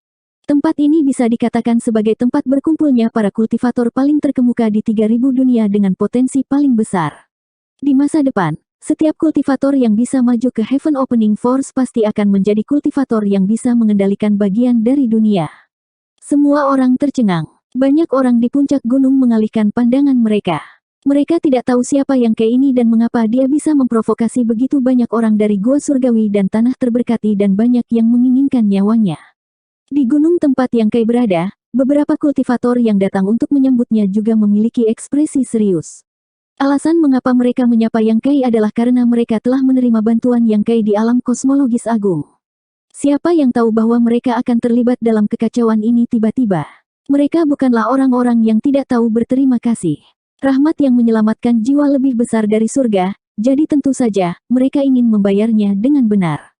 Tempat ini bisa dikatakan sebagai tempat berkumpulnya para kultivator paling terkemuka di 3000 dunia dengan potensi paling besar. Di masa depan, Setiap kultivator yang bisa maju ke Heaven Opening Force pasti akan menjadi kultivator yang bisa mengendalikan bagian dari dunia. Semua orang tercengang. Banyak orang di puncak gunung mengalihkan pandangan mereka. Mereka tidak tahu siapa Yang Kai ini dan mengapa dia bisa memprovokasi begitu banyak orang dari gua surgawi dan tanah terberkati dan banyak yang menginginkan nyawanya. Di gunung tempat Yang Kai berada, beberapa kultivator yang datang untuk menyambutnya juga memiliki ekspresi serius. Alasan mengapa mereka menyapa Yang Kai adalah karena mereka telah menerima bantuan Yang Kai di alam kosmologis agung. Siapa yang tahu bahwa mereka akan terlibat dalam kekacauan ini tiba-tiba? Mereka bukanlah orang-orang yang tidak tahu berterima kasih. Rahmat yang menyelamatkan jiwa lebih besar dari surga, jadi tentu saja mereka ingin membayarnya dengan benar.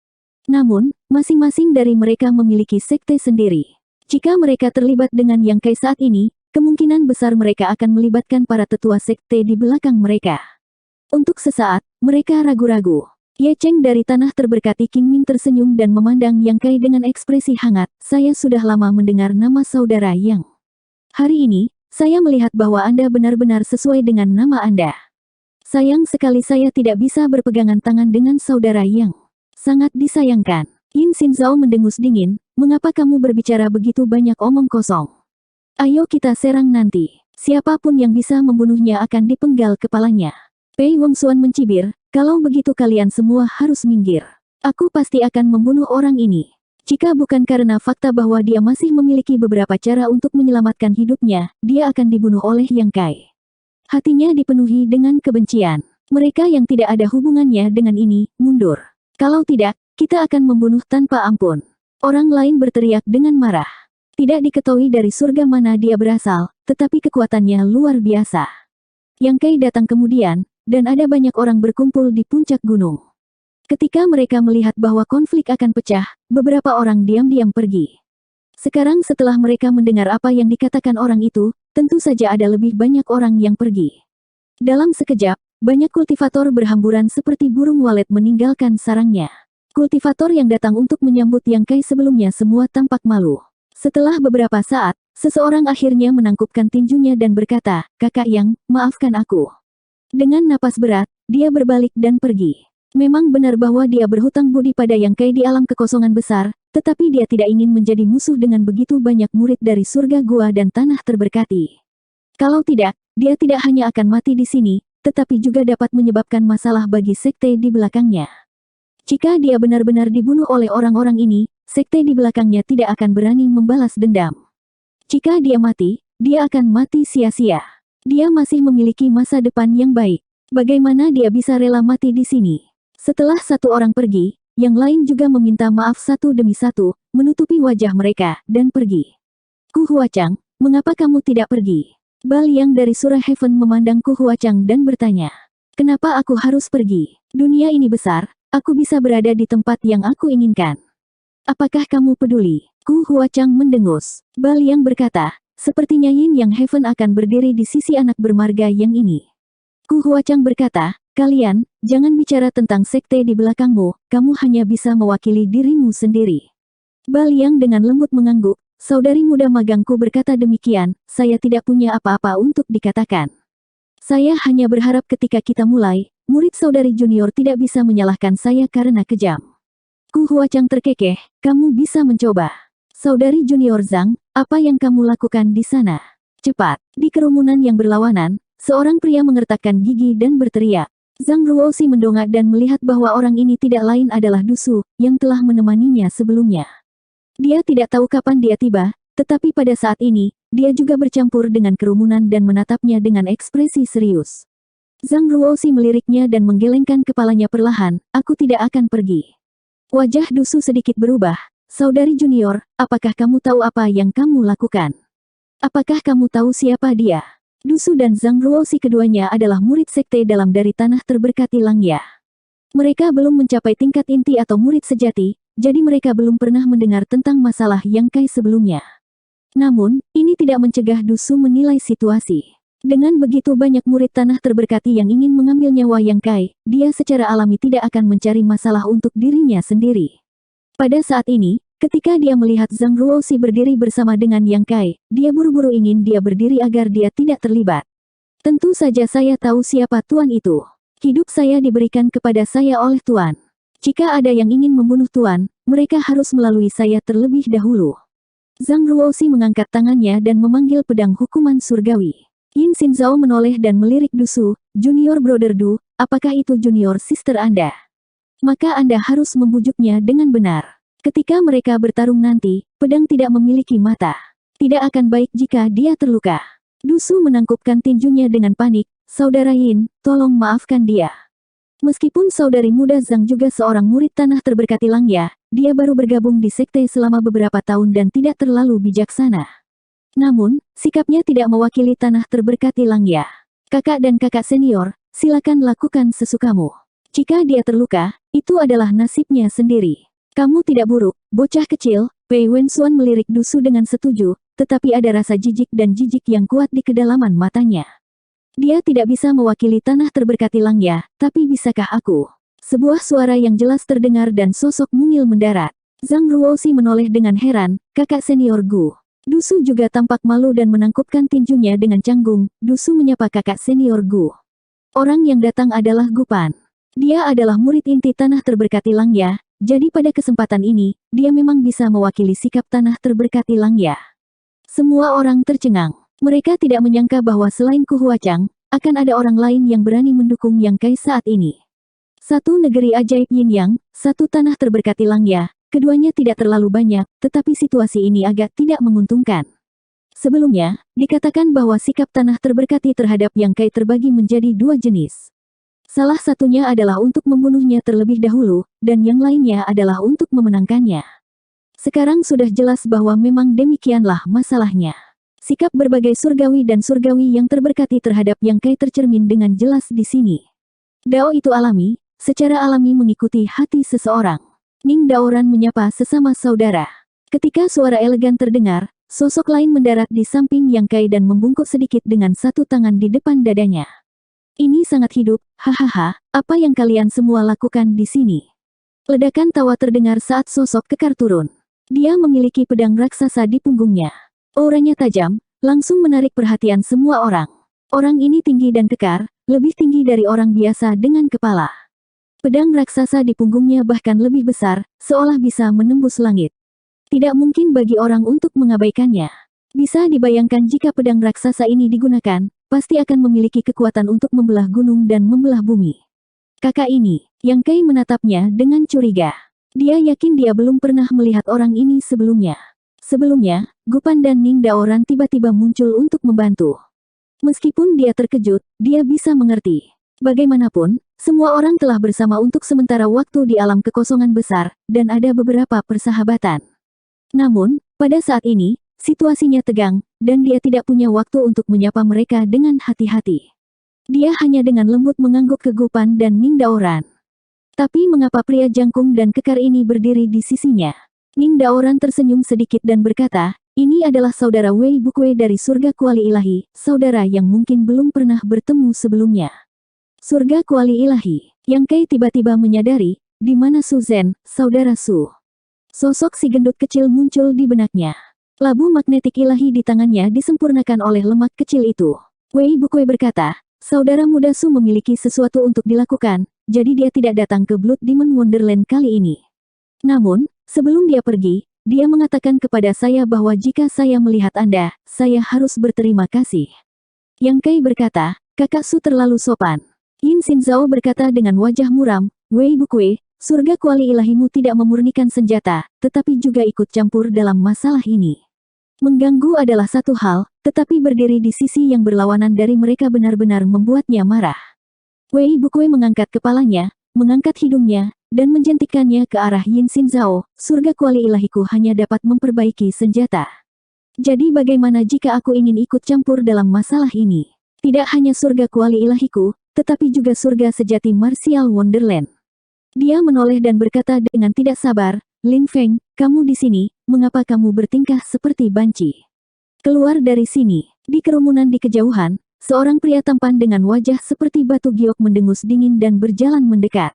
Namun, masing-masing dari mereka memiliki sekte sendiri. Jika mereka terlibat dengan Yang Kai saat ini, kemungkinan besar mereka akan melibatkan para tetua sekte di belakang mereka. Untuk sesaat, mereka ragu-ragu. Ye Cheng dari tanah terberkati Qingming tersenyum dan memandang Yang Kai dengan ekspresi hangat. Saya sudah lama mendengar nama saudara Yang. Hari ini, saya melihat bahwa Anda benar-benar sesuai dengan nama Anda. Sayang sekali saya tidak bisa berpegangan tangan dengan saudara Yang. Sangat disayangkan. Yin Xinzhao mendengus dingin, mengapa kamu berbicara begitu banyak omong kosong? Ayo kita serang nanti. Siapapun yang bisa membunuhnya akan dipenggal kepalanya. Pei Wongxuan mencibir, kalau begitu kalian semua harus minggir. Aku pasti akan membunuh orang ini. Jika bukan karena fakta bahwa dia masih memiliki beberapa cara untuk menyelamatkan hidupnya, dia akan dibunuh oleh Yang Kai. Hatinya dipenuhi dengan kebencian. Mereka yang tidak ada hubungannya dengan ini, mundur. Kalau tidak, kita akan membunuh tanpa ampun. Orang lain berteriak dengan marah. Tidak diketahui dari surga mana dia berasal, tetapi kekuatannya luar biasa. Yang Kai datang kemudian, dan ada banyak orang berkumpul di puncak gunung. Ketika mereka melihat bahwa konflik akan pecah, beberapa orang diam-diam pergi. Sekarang setelah mereka mendengar apa yang dikatakan orang itu, tentu saja ada lebih banyak orang yang pergi. Dalam sekejap, banyak kultivator berhamburan seperti burung walet meninggalkan sarangnya. Kultivator yang datang untuk menyambut Yang Kai sebelumnya semua tampak malu. Setelah beberapa saat, seseorang akhirnya menangkupkan tinjunya dan berkata, "Kakak Yang, maafkan aku." Dengan napas berat, dia berbalik dan pergi. Memang benar bahwa dia berhutang budi pada Yang Kai di alam kekosongan besar, tetapi dia tidak ingin menjadi musuh dengan begitu banyak murid dari surga gua dan tanah terberkati. Kalau tidak, dia tidak hanya akan mati di sini, tetapi juga dapat menyebabkan masalah bagi sekte di belakangnya. Jika dia benar-benar dibunuh oleh orang-orang ini, sekte di belakangnya tidak akan berani membalas dendam. Jika dia mati, dia akan mati sia-sia. Dia masih memiliki masa depan yang baik. Bagaimana dia bisa rela mati di sini? Setelah satu orang pergi, yang lain juga meminta maaf satu demi satu, menutupi wajah mereka, dan pergi. Ku Huachang, mengapa kamu tidak pergi? Bal Yang dari Surah Heaven memandang Ku Huachang dan bertanya. Kenapa aku harus pergi? Dunia ini besar, aku bisa berada di tempat yang aku inginkan. Apakah kamu peduli? Ku Huachang mendengus. Bal Yang berkata, sepertinya Yin Yang Heaven akan berdiri di sisi anak bermarga yang ini. Ku Huachang berkata, kalian, jangan bicara tentang sekte di belakangmu, kamu hanya bisa mewakili dirimu sendiri. Bal Yang dengan lembut mengangguk, saudari muda magangku berkata demikian, saya tidak punya apa-apa untuk dikatakan. Saya hanya berharap ketika kita mulai, murid saudari junior tidak bisa menyalahkan saya karena kejam. Ku Huachang terkekeh, kamu bisa mencoba. Saudari junior Zhang, apa yang kamu lakukan di sana? Cepat. Di kerumunan yang berlawanan, seorang pria mengertakkan gigi dan berteriak. Zhang Ruoxi mendongak dan melihat bahwa orang ini tidak lain adalah Dusu, yang telah menemaninya sebelumnya. Dia tidak tahu kapan dia tiba, tetapi pada saat ini, dia juga bercampur dengan kerumunan dan menatapnya dengan ekspresi serius. Zhang Ruoxi meliriknya dan menggelengkan kepalanya perlahan, aku tidak akan pergi. Wajah Dusu sedikit berubah. Saudari junior, apakah kamu tahu apa yang kamu lakukan? Apakah kamu tahu siapa dia? Dusu dan Zhang Ruoxi keduanya adalah murid sekte dalam dari tanah terberkati Langya. Mereka belum mencapai tingkat inti atau murid sejati, jadi mereka belum pernah mendengar tentang masalah Yang Kai sebelumnya. Namun, ini tidak mencegah Dusu menilai situasi. Dengan begitu banyak murid tanah terberkati yang ingin mengambil nyawa Yang Kai, dia secara alami tidak akan mencari masalah untuk dirinya sendiri. Pada saat ini, ketika dia melihat Zhang Ruoxi berdiri bersama dengan Yang Kai, dia buru-buru ingin dia berdiri agar dia tidak terlibat. Tentu saja saya tahu siapa tuan itu. Hidup saya diberikan kepada saya oleh Tuan. Jika ada yang ingin membunuh Tuan, mereka harus melalui saya terlebih dahulu. Zhang Ruoxi mengangkat tangannya dan memanggil pedang hukuman surgawi. Yin Xinzhao menoleh dan melirik Du, Junior Brother Du, apakah itu junior sister Anda? Maka Anda harus membujuknya dengan benar. Ketika mereka bertarung nanti, pedang tidak memiliki mata. Tidak akan baik jika dia terluka. Du menangkupkan tinjunya dengan panik, Saudara Yin, tolong maafkan dia. Meskipun saudari muda Zhang juga seorang murid tanah terberkati Langya, dia baru bergabung di sekte selama beberapa tahun dan tidak terlalu bijaksana. Namun, sikapnya tidak mewakili tanah terberkati Langya. Kakak dan kakak senior, silakan lakukan sesukamu. Jika dia terluka, itu adalah nasibnya sendiri. Kamu tidak buruk, bocah kecil, Pei Wenxuan melirik Du dengan setuju, tetapi ada rasa jijik dan jijik yang kuat di kedalaman matanya. Dia tidak bisa mewakili tanah terberkati Langya, tapi bisakah aku? Sebuah suara yang jelas terdengar dan sosok mungil mendarat. Zhang Ruoxi menoleh dengan heran, kakak senior Gu. Du juga tampak malu dan menangkupkan tinjunya dengan canggung. Du menyapa kakak senior Gu. Orang yang datang adalah Gu Pan. Dia adalah murid inti tanah terberkati Langya, jadi pada kesempatan ini, dia memang bisa mewakili sikap tanah terberkati Langya. Semua orang tercengang. Mereka tidak menyangka bahwa selain Ku Huachang, akan ada orang lain yang berani mendukung Yang Kai saat ini. Satu negeri ajaib Yin Yang, satu tanah terberkati Langya. Keduanya tidak terlalu banyak, tetapi situasi ini agak tidak menguntungkan. Sebelumnya, dikatakan bahwa sikap tanah terberkati terhadap Yang Kai terbagi menjadi dua jenis. Salah satunya adalah untuk membunuhnya terlebih dahulu, dan yang lainnya adalah untuk memenangkannya. Sekarang sudah jelas bahwa memang demikianlah masalahnya. Sikap berbagai surgawi dan surgawi yang terberkati terhadap Yang Kai tercermin dengan jelas di sini. Dao itu alami, secara alami mengikuti hati seseorang. Ning Daoran menyapa sesama saudara. Ketika suara elegan terdengar, sosok lain mendarat di samping Yang Kai dan membungkuk sedikit dengan satu tangan di depan dadanya. Ini sangat hidup, hahaha, apa yang kalian semua lakukan di sini? Ledakan tawa terdengar saat sosok kekar turun. Dia memiliki pedang raksasa di punggungnya. Auranya tajam, langsung menarik perhatian semua orang. Orang ini tinggi dan kekar, lebih tinggi dari orang biasa dengan kepala. Pedang raksasa di punggungnya bahkan lebih besar, seolah bisa menembus langit. Tidak mungkin bagi orang untuk mengabaikannya. Bisa dibayangkan jika pedang raksasa ini digunakan, pasti akan memiliki kekuatan untuk membelah gunung dan membelah bumi. Kakak ini, Yang Kai menatapnya dengan curiga. Dia yakin dia belum pernah melihat orang ini sebelumnya. Sebelumnya, Gu Pan dan Ning Daoran tiba-tiba muncul untuk membantu. Meskipun dia terkejut, dia bisa mengerti. Bagaimanapun, semua orang telah bersama untuk sementara waktu di alam kekosongan besar, dan ada beberapa persahabatan. Namun, pada saat ini, situasinya tegang, dan dia tidak punya waktu untuk menyapa mereka dengan hati-hati. Dia hanya dengan lembut mengangguk ke Gu Pan dan Ning Daoran. Tapi mengapa pria jangkung dan kekar ini berdiri di sisinya? Ning Daoran tersenyum sedikit dan berkata, ini adalah saudara Wei Bukue dari surga kuali ilahi, saudara yang mungkin belum pernah bertemu sebelumnya. Surga kuali ilahi. Yang Kai tiba-tiba menyadari, di mana Su Zhen, saudara Su. Sosok si gendut kecil muncul di benaknya. Labu magnetik ilahi di tangannya disempurnakan oleh lemak kecil itu. Wei Bukue berkata, saudara muda Su memiliki sesuatu untuk dilakukan, jadi dia tidak datang ke Blood Demon Wonderland kali ini. Namun, sebelum dia pergi, dia mengatakan kepada saya bahwa jika saya melihat Anda, saya harus berterima kasih. Yang Kai berkata, kakak Su terlalu sopan. Yin Xinzhao berkata dengan wajah muram, Wei Bukue, surga kuali ilahimu tidak memurnikan senjata, tetapi juga ikut campur dalam masalah ini. Mengganggu adalah satu hal, tetapi berdiri di sisi yang berlawanan dari mereka benar-benar membuatnya marah. Wei Bukue mengangkat kepalanya, mengangkat hidungnya, dan menjentikkannya ke arah Yin Xinzhao, surga kuali ilahiku hanya dapat memperbaiki senjata. Jadi bagaimana jika aku ingin ikut campur dalam masalah ini? Tidak hanya surga kuali ilahiku, tetapi juga surga sejati Martial Wonderland. Dia menoleh dan berkata dengan tidak sabar, Lin Feng, kamu di sini, mengapa kamu bertingkah seperti banci? Keluar dari sini. Di kerumunan di kejauhan, seorang pria tampan dengan wajah seperti batu giok mendengus dingin dan berjalan mendekat.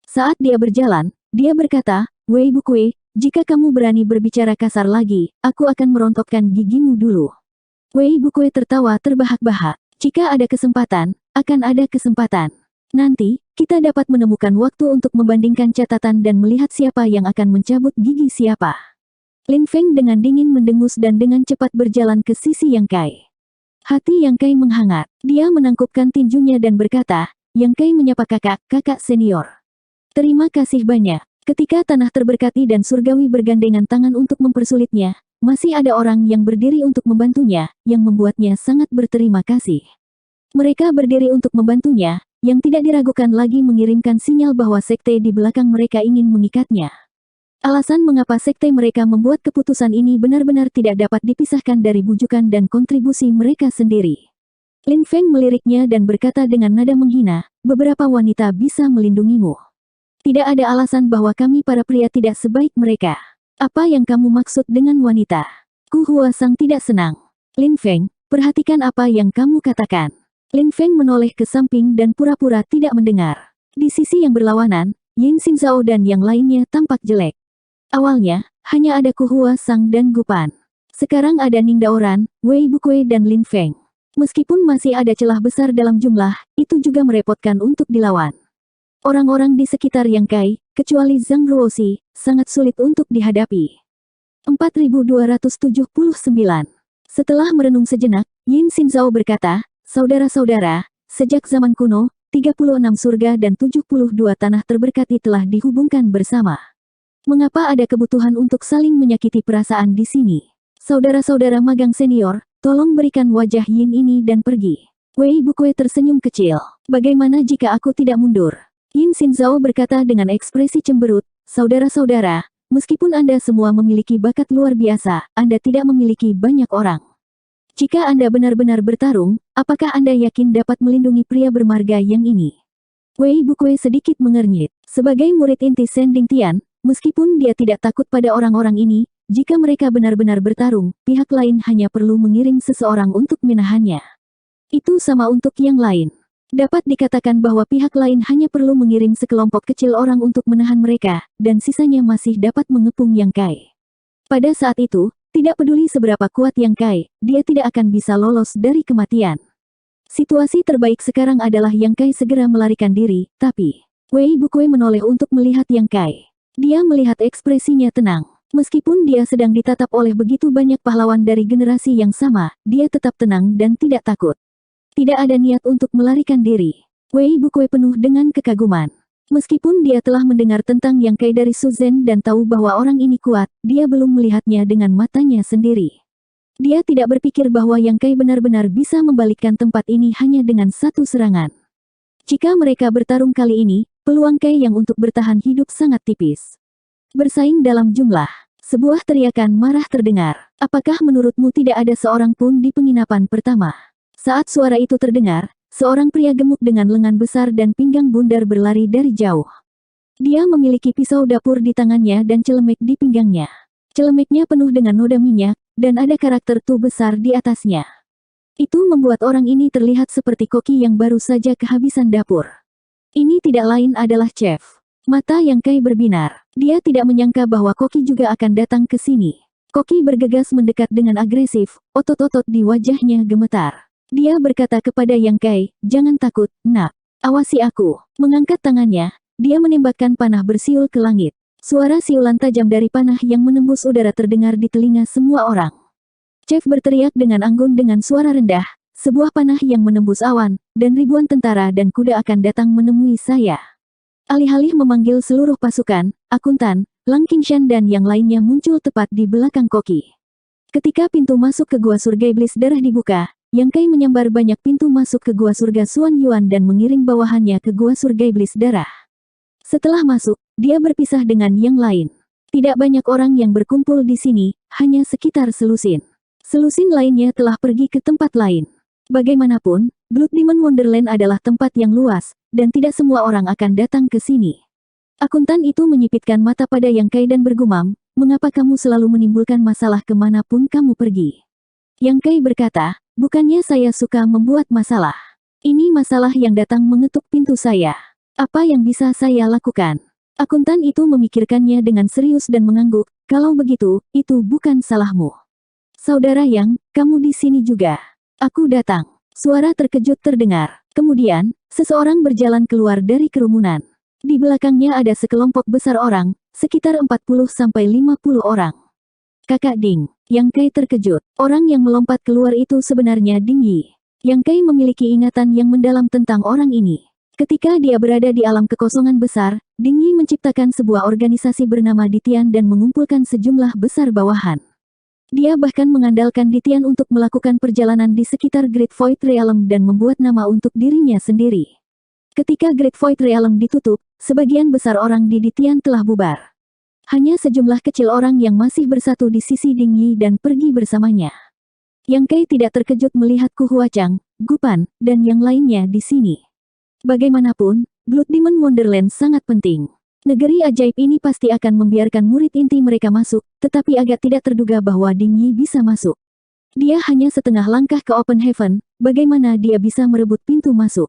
Saat dia berjalan, dia berkata, Wei Bukue, jika kamu berani berbicara kasar lagi, aku akan merontokkan gigimu dulu. Wei Bukue tertawa terbahak-bahak. Jika ada kesempatan, akan ada kesempatan. Nanti, kita dapat menemukan waktu untuk membandingkan catatan dan melihat siapa yang akan mencabut gigi siapa. Lin Feng dengan dingin mendengus dan dengan cepat berjalan ke sisi Yang Kai. Hati Yang Kai menghangat. Dia menangkupkan tinjunya dan berkata, Yang Kai menyapa kakak senior. Terima kasih banyak. Ketika tanah terberkati dan surgawi bergandengan tangan untuk mempersulitnya, masih ada orang yang berdiri untuk membantunya, yang membuatnya sangat berterima kasih. Mereka berdiri untuk membantunya, yang tidak diragukan lagi mengirimkan sinyal bahwa sekte di belakang mereka ingin mengikatnya. Alasan mengapa sekte mereka membuat keputusan ini benar-benar tidak dapat dipisahkan dari bujukan dan kontribusi mereka sendiri. Lin Feng meliriknya dan berkata dengan nada menghina, beberapa wanita bisa melindungimu. Tidak ada alasan bahwa kami para pria tidak sebaik mereka. Apa yang kamu maksud dengan wanita? Ku Huasang tidak senang. Lin Feng, perhatikan apa yang kamu katakan. Lin Feng menoleh ke samping dan pura-pura tidak mendengar. Di sisi yang berlawanan, Yin Xinzhao dan yang lainnya tampak jelek. Awalnya, hanya ada Ku Huasang dan Gu Pan. Sekarang ada Ning Daoran, Wei Bukui dan Lin Feng. Meskipun masih ada celah besar dalam jumlah, itu juga merepotkan untuk dilawan. Orang-orang di sekitar Yang Kai, kecuali Zhang Ruoxi, sangat sulit untuk dihadapi. 4279. Setelah merenung sejenak, Yin Xinzhao berkata, saudara-saudara, sejak zaman kuno, 36 surga dan 72 tanah terberkati telah dihubungkan bersama. Mengapa ada kebutuhan untuk saling menyakiti perasaan di sini? Saudara-saudara magang senior, tolong berikan wajah Yin ini dan pergi. Wei Bukui tersenyum kecil. Bagaimana jika aku tidak mundur? Yin Xinzhao berkata dengan ekspresi cemberut, saudara-saudara, meskipun Anda semua memiliki bakat luar biasa, Anda tidak memiliki banyak orang. Jika Anda benar-benar bertarung, apakah Anda yakin dapat melindungi pria bermarga yang ini? Wei Bukui sedikit mengernyit. Sebagai murid inti Sending Tian, meskipun dia tidak takut pada orang-orang ini, jika mereka benar-benar bertarung, pihak lain hanya perlu mengirim seseorang untuk menahannya. Itu sama untuk yang lain. Dapat dikatakan bahwa pihak lain hanya perlu mengirim sekelompok kecil orang untuk menahan mereka, dan sisanya masih dapat mengepung Yang Kai. Pada saat itu, tidak peduli seberapa kuat Yang Kai, dia tidak akan bisa lolos dari kematian. Situasi terbaik sekarang adalah Yang Kai segera melarikan diri, tapi Wei Bukui menoleh untuk melihat Yang Kai. Dia melihat ekspresinya tenang. Meskipun dia sedang ditatap oleh begitu banyak pahlawan dari generasi yang sama, dia tetap tenang dan tidak takut. Tidak ada niat untuk melarikan diri. Wei Bukui penuh dengan kekaguman. Meskipun dia telah mendengar tentang Yang Kai dari Su Zhen dan tahu bahwa orang ini kuat, dia belum melihatnya dengan matanya sendiri. Dia tidak berpikir bahwa Yang Kai benar-benar bisa membalikkan tempat ini hanya dengan satu serangan. Jika mereka bertarung kali ini, peluang Kai yang untuk bertahan hidup sangat tipis. Bersaing dalam jumlah. Sebuah teriakan marah terdengar. Apakah menurutmu tidak ada seorang pun di penginapan pertama? Saat suara itu terdengar, seorang pria gemuk dengan lengan besar dan pinggang bundar berlari dari jauh. Dia memiliki pisau dapur di tangannya dan celemek di pinggangnya. Celemeknya penuh dengan noda minyak, dan ada karakter Tu besar di atasnya. Itu membuat orang ini terlihat seperti koki yang baru saja kehabisan dapur. Ini tidak lain adalah chef. Mata Yang Kai berbinar. Dia tidak menyangka bahwa koki juga akan datang ke sini. Koki bergegas mendekat dengan agresif, otot-otot di wajahnya gemetar. Dia berkata kepada Yang Kai, jangan takut, nak. Awasi aku. Mengangkat tangannya, dia menembakkan panah bersiul ke langit. Suara siulan tajam dari panah yang menembus udara terdengar di telinga semua orang. Chef berteriak dengan anggun dengan suara rendah, sebuah panah yang menembus awan, dan ribuan tentara dan kuda akan datang menemui saya. Alih-alih memanggil seluruh pasukan, akuntan, Lang Qingshan dan yang lainnya muncul tepat di belakang koki. Ketika pintu masuk ke Gua Surga Iblis Darah dibuka, Yang Kai menyambar banyak pintu masuk ke Gua Surga Xuan Yuan dan mengiring bawahannya ke Gua Surga Iblis Darah. Setelah masuk, dia berpisah dengan yang lain. Tidak banyak orang yang berkumpul di sini, hanya sekitar selusin. Selusin lainnya telah pergi ke tempat lain. Bagaimanapun, Blood Demon Wonderland adalah tempat yang luas, dan tidak semua orang akan datang ke sini. Akuntan itu menyipitkan mata pada Yang Kai dan bergumam, mengapa kamu selalu menimbulkan masalah kemanapun kamu pergi? Yang Kai berkata, bukannya saya suka membuat masalah. Ini masalah yang datang mengetuk pintu saya. Apa yang bisa saya lakukan? Akuntan itu memikirkannya dengan serius dan mengangguk, kalau begitu, itu bukan salahmu. Saudara Yang, kamu di sini juga. Aku datang. Suara terkejut terdengar. Kemudian, seseorang berjalan keluar dari kerumunan. Di belakangnya ada sekelompok besar orang, sekitar 40-50 orang. Kakak Ding, Yang Kai terkejut. Orang yang melompat keluar itu sebenarnya Ding Yi. Yang Kai memiliki ingatan yang mendalam tentang orang ini. Ketika dia berada di alam kekosongan besar, Ding Yi menciptakan sebuah organisasi bernama Ditian dan mengumpulkan sejumlah besar bawahan. Dia bahkan mengandalkan Ditian untuk melakukan perjalanan di sekitar Great Void Realm dan membuat nama untuk dirinya sendiri. Ketika Great Void Realm ditutup, sebagian besar orang di Ditian telah bubar. Hanya sejumlah kecil orang yang masih bersatu di sisi Ding Yi dan pergi bersamanya. Yang Kai tidak terkejut melihat Ku Huachang, Gupan, dan yang lainnya di sini. Bagaimanapun, Blood Demon Wonderland sangat penting. Negeri ajaib ini pasti akan membiarkan murid inti mereka masuk, tetapi agak tidak terduga bahwa Ding Yi bisa masuk. Dia hanya setengah langkah ke Open Heaven, bagaimana dia bisa merebut pintu masuk?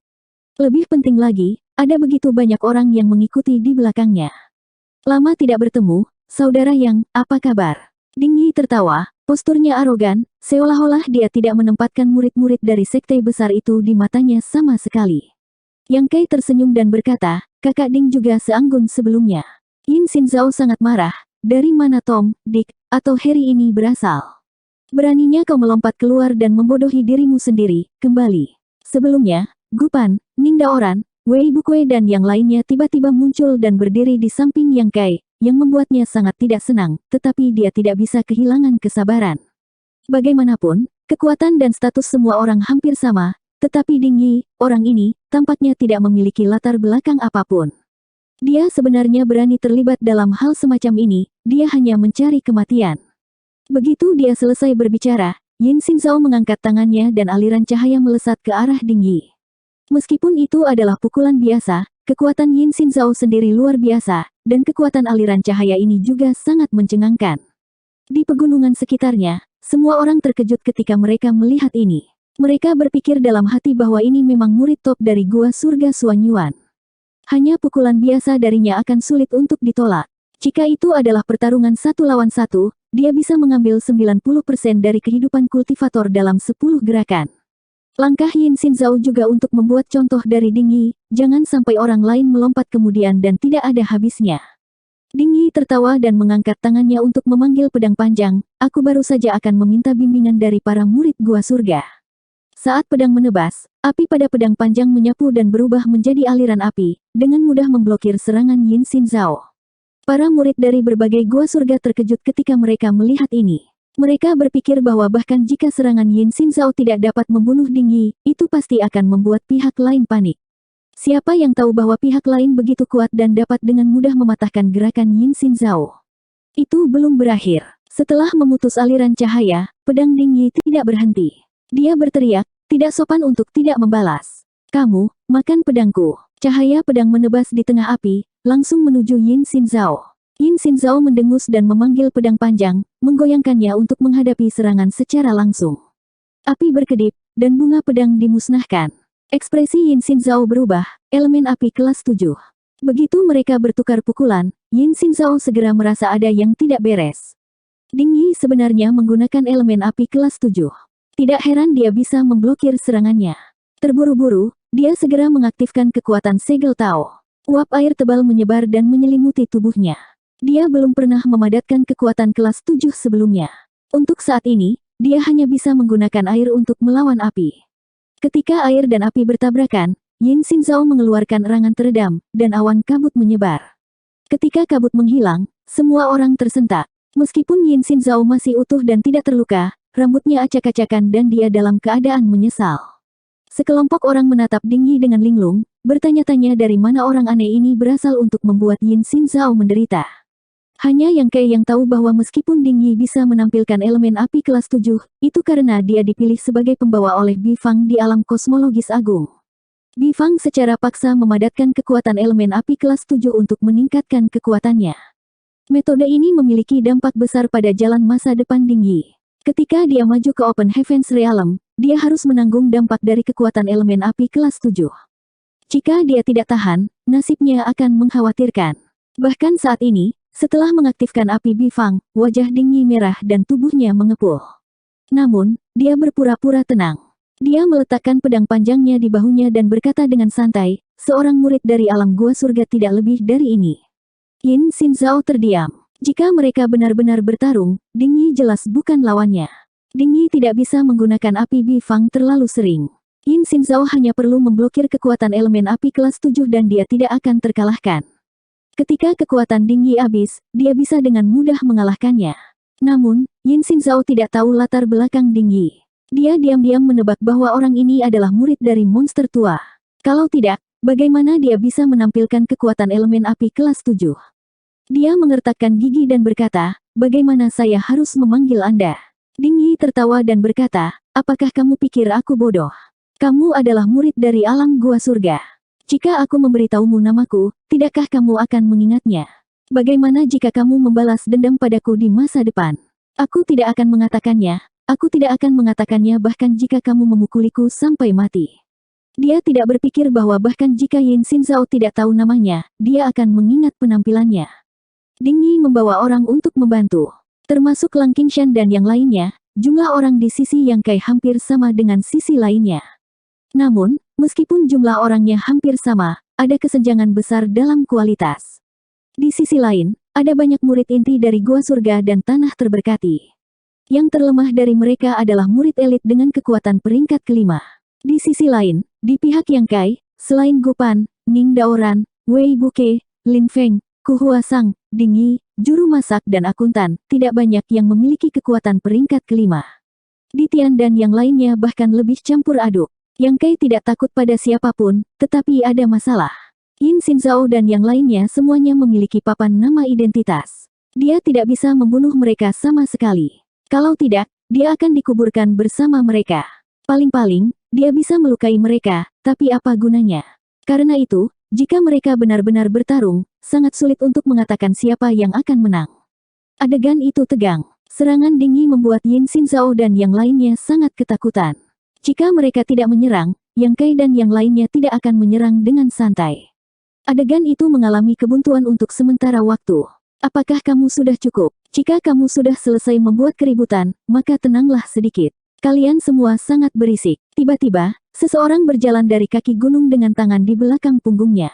Lebih penting lagi, ada begitu banyak orang yang mengikuti di belakangnya. Lama tidak bertemu, saudara Yang, apa kabar? Ding Yi tertawa, posturnya arogan, seolah-olah dia tidak menempatkan murid-murid dari sekte besar itu di matanya sama sekali. Yang Kai tersenyum dan berkata, kakak Ding juga seanggun sebelumnya. Yin Xinzhao sangat marah, dari mana Tom, Dick, atau Harry ini berasal? Beraninya kau melompat keluar dan membodohi dirimu sendiri, kembali. Sebelumnya, Gupan, Ning Daoran, Wei Bukui dan yang lainnya tiba-tiba muncul dan berdiri di samping Yang Kai, yang membuatnya sangat tidak senang, tetapi dia tidak bisa kehilangan kesabaran. Bagaimanapun, kekuatan dan status semua orang hampir sama, tetapi Ding Yi, orang ini, tampaknya tidak memiliki latar belakang apapun. Dia sebenarnya berani terlibat dalam hal semacam ini, dia hanya mencari kematian. Begitu dia selesai berbicara, Yin Xinzhao mengangkat tangannya dan aliran cahaya melesat ke arah Ding Yi. Meskipun itu adalah pukulan biasa, kekuatan Yin Xinzhao sendiri luar biasa, dan kekuatan aliran cahaya ini juga sangat mencengangkan. Di pegunungan sekitarnya, semua orang terkejut ketika mereka melihat ini. Mereka berpikir dalam hati bahwa ini memang murid top dari Gua Surga Suanyuan. Hanya pukulan biasa darinya akan sulit untuk ditolak. Jika itu adalah pertarungan 1 lawan 1, dia bisa mengambil 90% dari kehidupan kultivator dalam 10 gerakan. Langkah Yin Xinzhao juga untuk membuat contoh dari Ding Yi, jangan sampai orang lain melompat kemudian dan tidak ada habisnya. Ding Yi tertawa dan mengangkat tangannya untuk memanggil pedang panjang, aku baru saja akan meminta bimbingan dari para murid Gua Surga. Saat pedang menebas, api pada pedang panjang menyapu dan berubah menjadi aliran api, dengan mudah memblokir serangan Yin Xinzhao. Para murid dari berbagai gua surga terkejut ketika mereka melihat ini. Mereka berpikir bahwa bahkan jika serangan Yin Xinzhao tidak dapat membunuh Ding Yi, itu pasti akan membuat pihak lain panik. Siapa yang tahu bahwa pihak lain begitu kuat dan dapat dengan mudah mematahkan gerakan Yin Xinzhao? Itu belum berakhir. Setelah memutus aliran cahaya, pedang Ding Yi tidak berhenti. Dia berteriak, tidak sopan untuk tidak membalas. Kamu, makan pedangku. Cahaya pedang menebas di tengah api, langsung menuju Yin Xinzhao. Yin Xinzhao mendengus dan memanggil pedang panjang, menggoyangkannya untuk menghadapi serangan secara langsung. Api berkedip, dan bunga pedang dimusnahkan. Ekspresi Yin Xinzhao berubah, elemen api kelas 7. Begitu mereka bertukar pukulan, Yin Xinzhao segera merasa ada yang tidak beres. Ding Yi sebenarnya menggunakan elemen api kelas 7. Tidak heran dia bisa memblokir serangannya. Terburu-buru, dia segera mengaktifkan kekuatan segel Tao. Uap air tebal menyebar dan menyelimuti tubuhnya. Dia belum pernah memadatkan kekuatan kelas 7 sebelumnya. Untuk saat ini, dia hanya bisa menggunakan air untuk melawan api. Ketika air dan api bertabrakan, Yin Xinzhao mengeluarkan erangan teredam, dan awan kabut menyebar. Ketika kabut menghilang, semua orang tersentak. Meskipun Yin Xinzhao masih utuh dan tidak terluka, rambutnya acak-acakan dan dia dalam keadaan menyesal. Sekelompok orang menatap Ding Yi dengan linglung, bertanya-tanya dari mana orang aneh ini berasal untuk membuat Yin Xinzhao menderita. Hanya Yang Kai yang tahu bahwa meskipun Ding Yi bisa menampilkan elemen api kelas 7, itu karena dia dipilih sebagai pembawa oleh Bi Fang di alam kosmologis agung. Bi Fang secara paksa memadatkan kekuatan elemen api kelas 7 untuk meningkatkan kekuatannya. Metode ini memiliki dampak besar pada jalan masa depan Ding Yi. Ketika dia maju ke Open Heavens Realm, dia harus menanggung dampak dari kekuatan elemen api kelas 7. Jika dia tidak tahan, nasibnya akan mengkhawatirkan. Bahkan saat ini, setelah mengaktifkan api Bi Fang, wajah Ding Yi merah dan tubuhnya mengepul. Namun, dia berpura-pura tenang. Dia meletakkan pedang panjangnya di bahunya dan berkata dengan santai, seorang murid dari alam gua surga tidak lebih dari ini. Yin Xinzhao terdiam. Jika mereka benar-benar bertarung, Ding Yi jelas bukan lawannya. Ding Yi tidak bisa menggunakan api Bifang terlalu sering. Yin Xinzhao hanya perlu memblokir kekuatan elemen api kelas 7 dan dia tidak akan terkalahkan. Ketika kekuatan Ding Yi habis, dia bisa dengan mudah mengalahkannya. Namun, Yin Xinzhao tidak tahu latar belakang Ding Yi. Dia diam-diam menebak bahwa orang ini adalah murid dari monster tua. Kalau tidak, bagaimana dia bisa menampilkan kekuatan elemen api kelas 7? Dia mengertakkan gigi dan berkata, bagaimana saya harus memanggil Anda? Ding Yi tertawa dan berkata, apakah kamu pikir aku bodoh? Kamu adalah murid dari alam gua surga. Jika aku memberitahumu namaku, tidakkah kamu akan mengingatnya? Bagaimana jika kamu membalas dendam padaku di masa depan? Aku tidak akan mengatakannya, bahkan jika kamu memukuliku sampai mati. Dia tidak berpikir bahwa bahkan jika Yin Xinzhao tidak tahu namanya, dia akan mengingat penampilannya. Ding Yi membawa orang untuk membantu. Termasuk Lang Qingshan dan yang lainnya, jumlah orang di sisi Yang Kai hampir sama dengan sisi lainnya. Namun, meskipun jumlah orangnya hampir sama, ada kesenjangan besar dalam kualitas. Di sisi lain, ada banyak murid inti dari Gua Surga dan Tanah Terberkati. Yang terlemah dari mereka adalah murid elit dengan kekuatan peringkat kelima. Di sisi lain, di pihak Yang Kai, selain Gupan, Ning Daoran, Wei Buke, Lin Feng, Ku Huasang, Ding Yi, juru masak dan akuntan, tidak banyak yang memiliki kekuatan peringkat kelima. Di Tian dan yang lainnya bahkan lebih campur aduk. Yang Kai tidak takut pada siapapun, tetapi ada masalah. Yin Xinzhao dan yang lainnya semuanya memiliki papan nama identitas. Dia tidak bisa membunuh mereka sama sekali. Kalau tidak, dia akan dikuburkan bersama mereka. Paling-paling, dia bisa melukai mereka, tapi apa gunanya? Karena itu, jika mereka benar-benar bertarung, sangat sulit untuk mengatakan siapa yang akan menang. Adegan itu tegang. Serangan Ding Yi membuat Yin Xinzhao dan yang lainnya sangat ketakutan. Jika mereka tidak menyerang, Yang Kai dan yang lainnya tidak akan menyerang dengan santai. Adegan itu mengalami kebuntuan untuk sementara waktu. Apakah kamu sudah cukup? Jika kamu sudah selesai membuat keributan, maka tenanglah sedikit. Kalian semua sangat berisik. Tiba-tiba, seseorang berjalan dari kaki gunung dengan tangan di belakang punggungnya.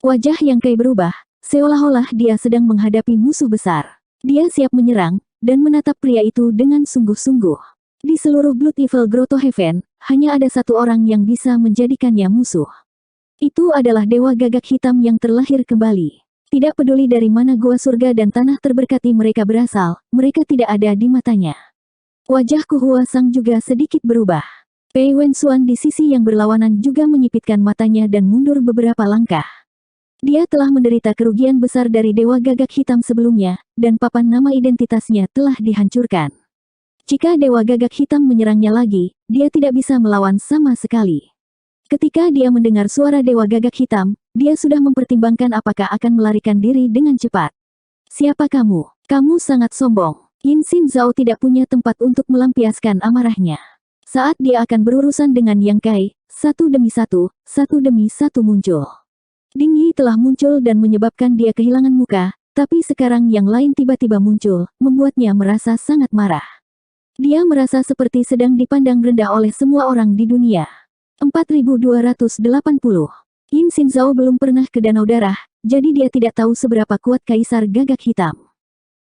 Wajah Yang Kai berubah, seolah-olah dia sedang menghadapi musuh besar. Dia siap menyerang, dan menatap pria itu dengan sungguh-sungguh. Di seluruh Blood Evil Grotto Heaven, hanya ada satu orang yang bisa menjadikannya musuh. Itu adalah Dewa Gagak Hitam yang terlahir kembali. Tidak peduli dari mana Gua Surga dan Tanah Terberkati mereka berasal, mereka tidak ada di matanya. Wajah Ku Huasang juga sedikit berubah. Pei Wenxuan di sisi yang berlawanan juga menyipitkan matanya dan mundur beberapa langkah. Dia telah menderita kerugian besar dari Dewa Gagak Hitam sebelumnya, dan papan nama identitasnya telah dihancurkan. Jika Dewa Gagak Hitam menyerangnya lagi, dia tidak bisa melawan sama sekali. Ketika dia mendengar suara Dewa Gagak Hitam, dia sudah mempertimbangkan apakah akan melarikan diri dengan cepat. Siapa kamu? Kamu sangat sombong. Yin Xinzhao tidak punya tempat untuk melampiaskan amarahnya. Saat dia akan berurusan dengan Yang Kai, satu demi satu muncul. Ding Yi telah muncul dan menyebabkan dia kehilangan muka, tapi sekarang yang lain tiba-tiba muncul, membuatnya merasa sangat marah. Dia merasa seperti sedang dipandang rendah oleh semua orang di dunia. 4280. Yin Xinzhao belum pernah ke Danau Darah, jadi dia tidak tahu seberapa kuat Kaisar Gagak Hitam.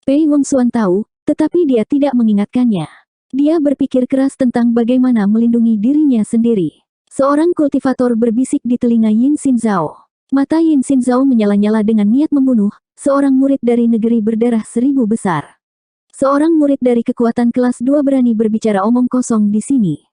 Pei Wenxuan tahu, tetapi dia tidak mengingatkannya. Dia berpikir keras tentang bagaimana melindungi dirinya sendiri. Seorang kultivator berbisik di telinga Yin Xinzhao. Mata Yin Xinzhao menyala-nyala dengan niat membunuh, seorang murid dari negeri berdarah 1000 besar. Seorang murid dari kekuatan kelas 2 berani berbicara omong kosong di sini.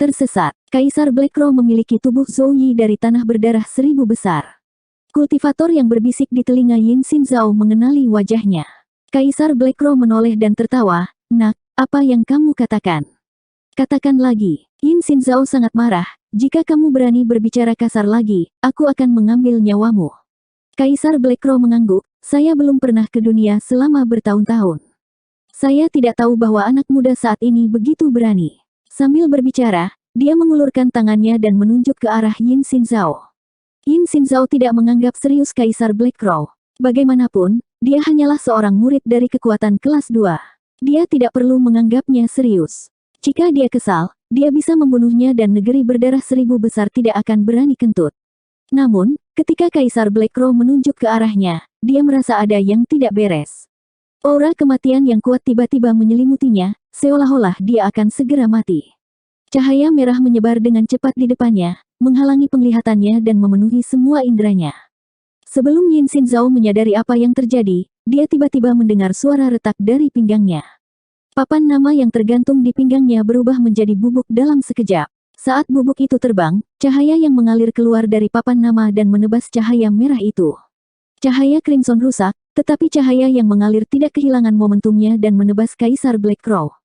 Tersesat, Kaisar Black Crow memiliki tubuh Zhou Yi dari tanah berdarah 1000 besar. Kultivator yang berbisik di telinga Yin Xinzhao mengenali wajahnya. Kaisar Black Crow menoleh dan tertawa, "Nak, apa yang kamu katakan? Katakan lagi." Yin Xinzhao sangat marah, "Jika kamu berani berbicara kasar lagi, aku akan mengambil nyawamu." Kaisar Black Crow mengangguk, "Saya belum pernah ke dunia selama bertahun-tahun. Saya tidak tahu bahwa anak muda saat ini begitu berani." Sambil berbicara, dia mengulurkan tangannya dan menunjuk ke arah Yin Xinzhao. Yin Xinzhao tidak menganggap serius Kaisar Black Crow. Bagaimanapun, dia hanyalah seorang murid dari kekuatan kelas 2. Dia tidak perlu menganggapnya serius. Jika dia kesal, dia bisa membunuhnya dan negeri berdarah 1000 besar tidak akan berani kentut. Namun, ketika Kaisar Black Crow menunjuk ke arahnya, dia merasa ada yang tidak beres. Aura kematian yang kuat tiba-tiba menyelimutinya, seolah-olah dia akan segera mati. Cahaya merah menyebar dengan cepat di depannya, menghalangi penglihatannya dan memenuhi semua inderanya. Sebelum Yin Xin Zhao menyadari apa yang terjadi, dia tiba-tiba mendengar suara retak dari pinggangnya. Papan nama yang tergantung di pinggangnya berubah menjadi bubuk dalam sekejap. Saat bubuk itu terbang, cahaya yang mengalir keluar dari papan nama dan menebas cahaya merah itu. Cahaya Crimson rusak, tetapi cahaya yang mengalir tidak kehilangan momentumnya dan menebas Kaisar Black Crow.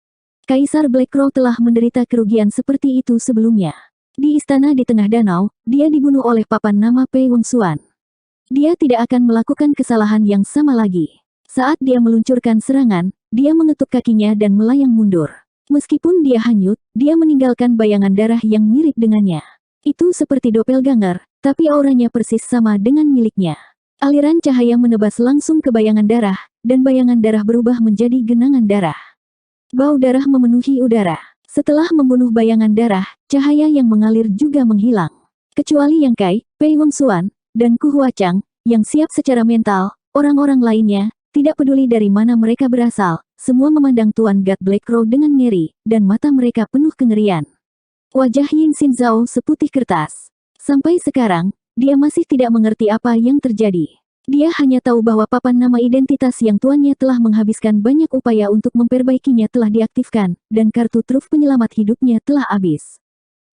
Kaisar Black Crow telah menderita kerugian seperti itu sebelumnya. Di istana di tengah danau, dia dibunuh oleh papan nama Pei Wengsuan. Dia tidak akan melakukan kesalahan yang sama lagi. Saat dia meluncurkan serangan, dia mengetuk kakinya dan melayang mundur. Meskipun dia hanyut, dia meninggalkan bayangan darah yang mirip dengannya. Itu seperti doppelganger, tapi auranya persis sama dengan miliknya. Aliran cahaya menebas langsung ke bayangan darah, dan bayangan darah berubah menjadi genangan darah. Bau darah memenuhi udara. Setelah membunuh bayangan darah, cahaya yang mengalir juga menghilang. Kecuali Yang Kai, Pei Wengsuan, dan Ku Huachang, yang siap secara mental, orang-orang lainnya, tidak peduli dari mana mereka berasal, semua memandang Tuan God Black Crow dengan ngeri, dan mata mereka penuh kengerian. Wajah Yin Xin Zhao seputih kertas. Sampai sekarang, dia masih tidak mengerti apa yang terjadi. Dia hanya tahu bahwa papan nama identitas yang tuannya telah menghabiskan banyak upaya untuk memperbaikinya telah diaktifkan, dan kartu truf penyelamat hidupnya telah habis.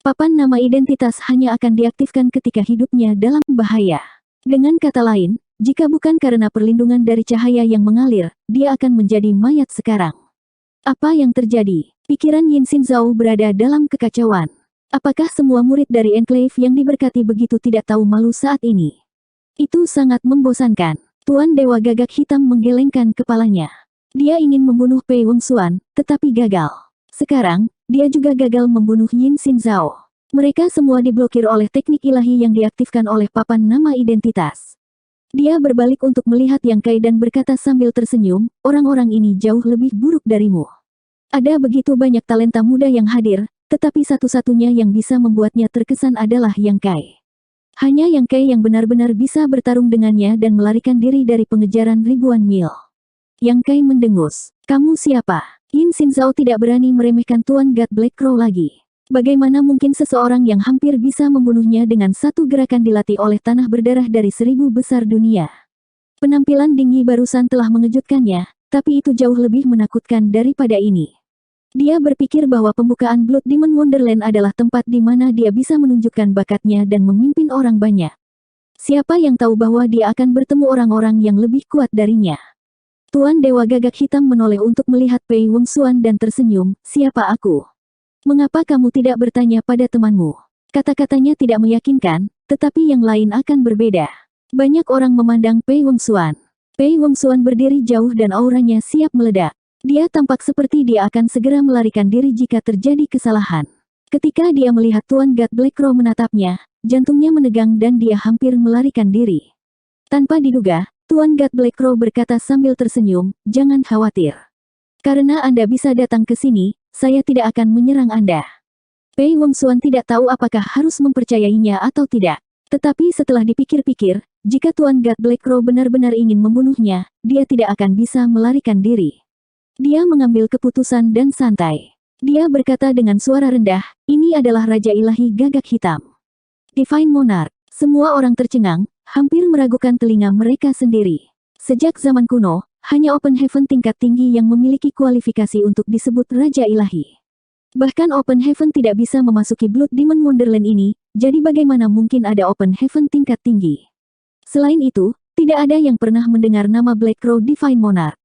Papan nama identitas hanya akan diaktifkan ketika hidupnya dalam bahaya. Dengan kata lain, jika bukan karena perlindungan dari cahaya yang mengalir, dia akan menjadi mayat sekarang. Apa yang terjadi? Pikiran Yin Xin Zhao berada dalam kekacauan. Apakah semua murid dari Enclave yang diberkati begitu tidak tahu malu saat ini? Itu sangat membosankan. Tuan Dewa Gagak Hitam menggelengkan kepalanya. Dia ingin membunuh Pei Wengsuan, tetapi gagal. Sekarang, dia juga gagal membunuh Yin Xin Zhao. Mereka semua diblokir oleh teknik ilahi yang diaktifkan oleh papan nama identitas. Dia berbalik untuk melihat Yang Kai dan berkata sambil tersenyum, orang-orang ini jauh lebih buruk darimu. Ada begitu banyak talenta muda yang hadir, tetapi satu-satunya yang bisa membuatnya terkesan adalah Yang Kai. Hanya Yang Kai yang benar-benar bisa bertarung dengannya dan melarikan diri dari pengejaran ribuan mil. Yang Kai mendengus. Kamu siapa? Yin Xin Zhao tidak berani meremehkan Tuan God Black Crow lagi. Bagaimana mungkin seseorang yang hampir bisa membunuhnya dengan satu gerakan dilatih oleh tanah berdarah dari 1000 besar dunia? Penampilan Dingyi barusan telah mengejutkannya, tapi itu jauh lebih menakutkan daripada ini. Dia berpikir bahwa pembukaan Blood Demon Wonderland adalah tempat di mana dia bisa menunjukkan bakatnya dan memimpin orang banyak. Siapa yang tahu bahwa dia akan bertemu orang-orang yang lebih kuat darinya? Tuan Dewa Gagak Hitam menoleh untuk melihat Pei Wengsuan dan tersenyum, siapa aku? Mengapa kamu tidak bertanya pada temanmu? Kata-katanya tidak meyakinkan, tetapi yang lain akan berbeda. Banyak orang memandang Pei Wengsuan. Pei Wengsuan berdiri jauh dan auranya siap meledak. Dia tampak seperti dia akan segera melarikan diri jika terjadi kesalahan. Ketika dia melihat Tuan God Black Crow menatapnya, jantungnya menegang dan dia hampir melarikan diri. Tanpa diduga, Tuan God Black Crow berkata sambil tersenyum, jangan khawatir. Karena Anda bisa datang ke sini, saya tidak akan menyerang Anda. Pei Wengsuan tidak tahu apakah harus mempercayainya atau tidak. Tetapi setelah dipikir-pikir, jika Tuan God Black Crow benar-benar ingin membunuhnya, dia tidak akan bisa melarikan diri. Dia mengambil keputusan dan santai. Dia berkata dengan suara rendah, ini adalah Raja Ilahi Gagak Hitam. Divine Monarch. Semua orang tercengang, hampir meragukan telinga mereka sendiri. Sejak zaman kuno, hanya Open Heaven tingkat tinggi yang memiliki kualifikasi untuk disebut Raja Ilahi. Bahkan Open Heaven tidak bisa memasuki Blood Demon Wonderland ini, jadi bagaimana mungkin ada Open Heaven tingkat tinggi? Selain itu, tidak ada yang pernah mendengar nama Black Crow Divine Monarch.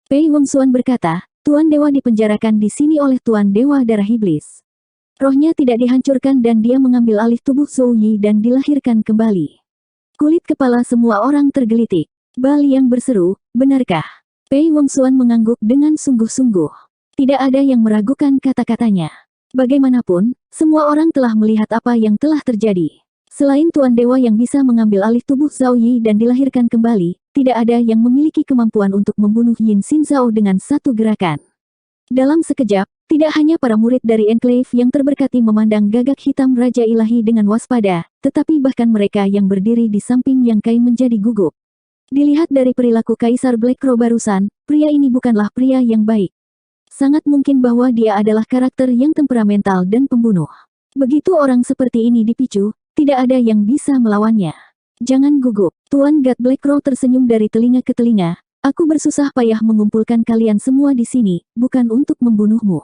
Pei Wengsuan berkata, Tuan Dewa dipenjarakan di sini oleh Tuan Dewa Darah Iblis. Rohnya tidak dihancurkan dan dia mengambil alih tubuh Zhou Yi dan dilahirkan kembali. Kulit kepala semua orang tergelitik. Ba Liang berseru, benarkah? Pei Wengsuan mengangguk dengan sungguh-sungguh. Tidak ada yang meragukan kata-katanya. Bagaimanapun, semua orang telah melihat apa yang telah terjadi. Selain Tuan Dewa yang bisa mengambil alih tubuh Zhou Yi dan dilahirkan kembali, tidak ada yang memiliki kemampuan untuk membunuh Yin Xin Zhao dengan satu gerakan. Dalam sekejap, tidak hanya para murid dari Enclave yang terberkati memandang gagak hitam Raja Ilahi dengan waspada, tetapi bahkan mereka yang berdiri di samping Yang Kai menjadi gugup. Dilihat dari perilaku Kaisar Black Crow barusan, pria ini bukanlah pria yang baik. Sangat mungkin bahwa dia adalah karakter yang temperamental dan pembunuh. Begitu orang seperti ini dipicu, tidak ada yang bisa melawannya. Jangan gugup. Tuan God Black Crow tersenyum dari telinga ke telinga. Aku bersusah payah mengumpulkan kalian semua di sini, bukan untuk membunuhmu.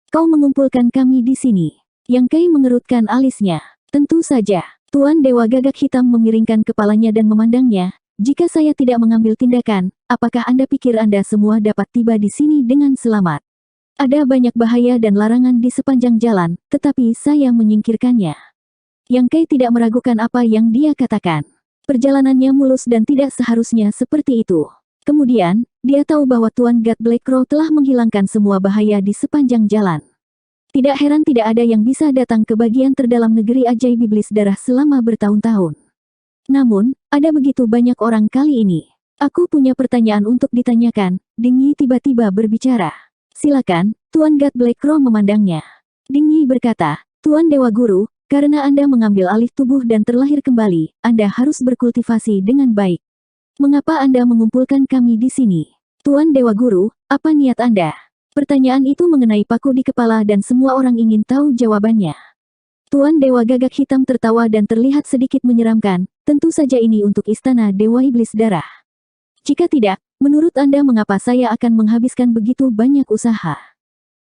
Kau mengumpulkan kami di sini. Yang Kai mengerutkan alisnya. Tentu saja. Tuan Dewa Gagak Hitam memiringkan kepalanya dan memandangnya. Jika saya tidak mengambil tindakan, apakah Anda pikir Anda semua dapat tiba di sini dengan selamat? Ada banyak bahaya dan larangan di sepanjang jalan, tetapi saya menyingkirkannya. Yang Kai tidak meragukan apa yang dia katakan. Perjalanannya mulus dan tidak seharusnya seperti itu. Kemudian, dia tahu bahwa Tuan God Black Crow telah menghilangkan semua bahaya di sepanjang jalan. Tidak heran tidak ada yang bisa datang ke bagian terdalam negeri ajaib iblis darah selama bertahun-tahun. Namun, ada begitu banyak orang kali ini. Aku punya pertanyaan untuk ditanyakan. Ding Yi tiba-tiba berbicara. Silakan, Tuan God Black Crow memandangnya. Ding Yi berkata, Tuan Dewa Guru, karena Anda mengambil alih tubuh dan terlahir kembali, Anda harus berkultivasi dengan baik. Mengapa Anda mengumpulkan kami di sini? Tuan Dewa Guru, apa niat Anda? Pertanyaan itu mengenai paku di kepala dan semua orang ingin tahu jawabannya. Tuan Dewa Gagak Hitam tertawa dan terlihat sedikit menyeramkan. Tentu saja ini untuk Istana Dewa Iblis Darah. Jika tidak, menurut Anda mengapa saya akan menghabiskan begitu banyak usaha?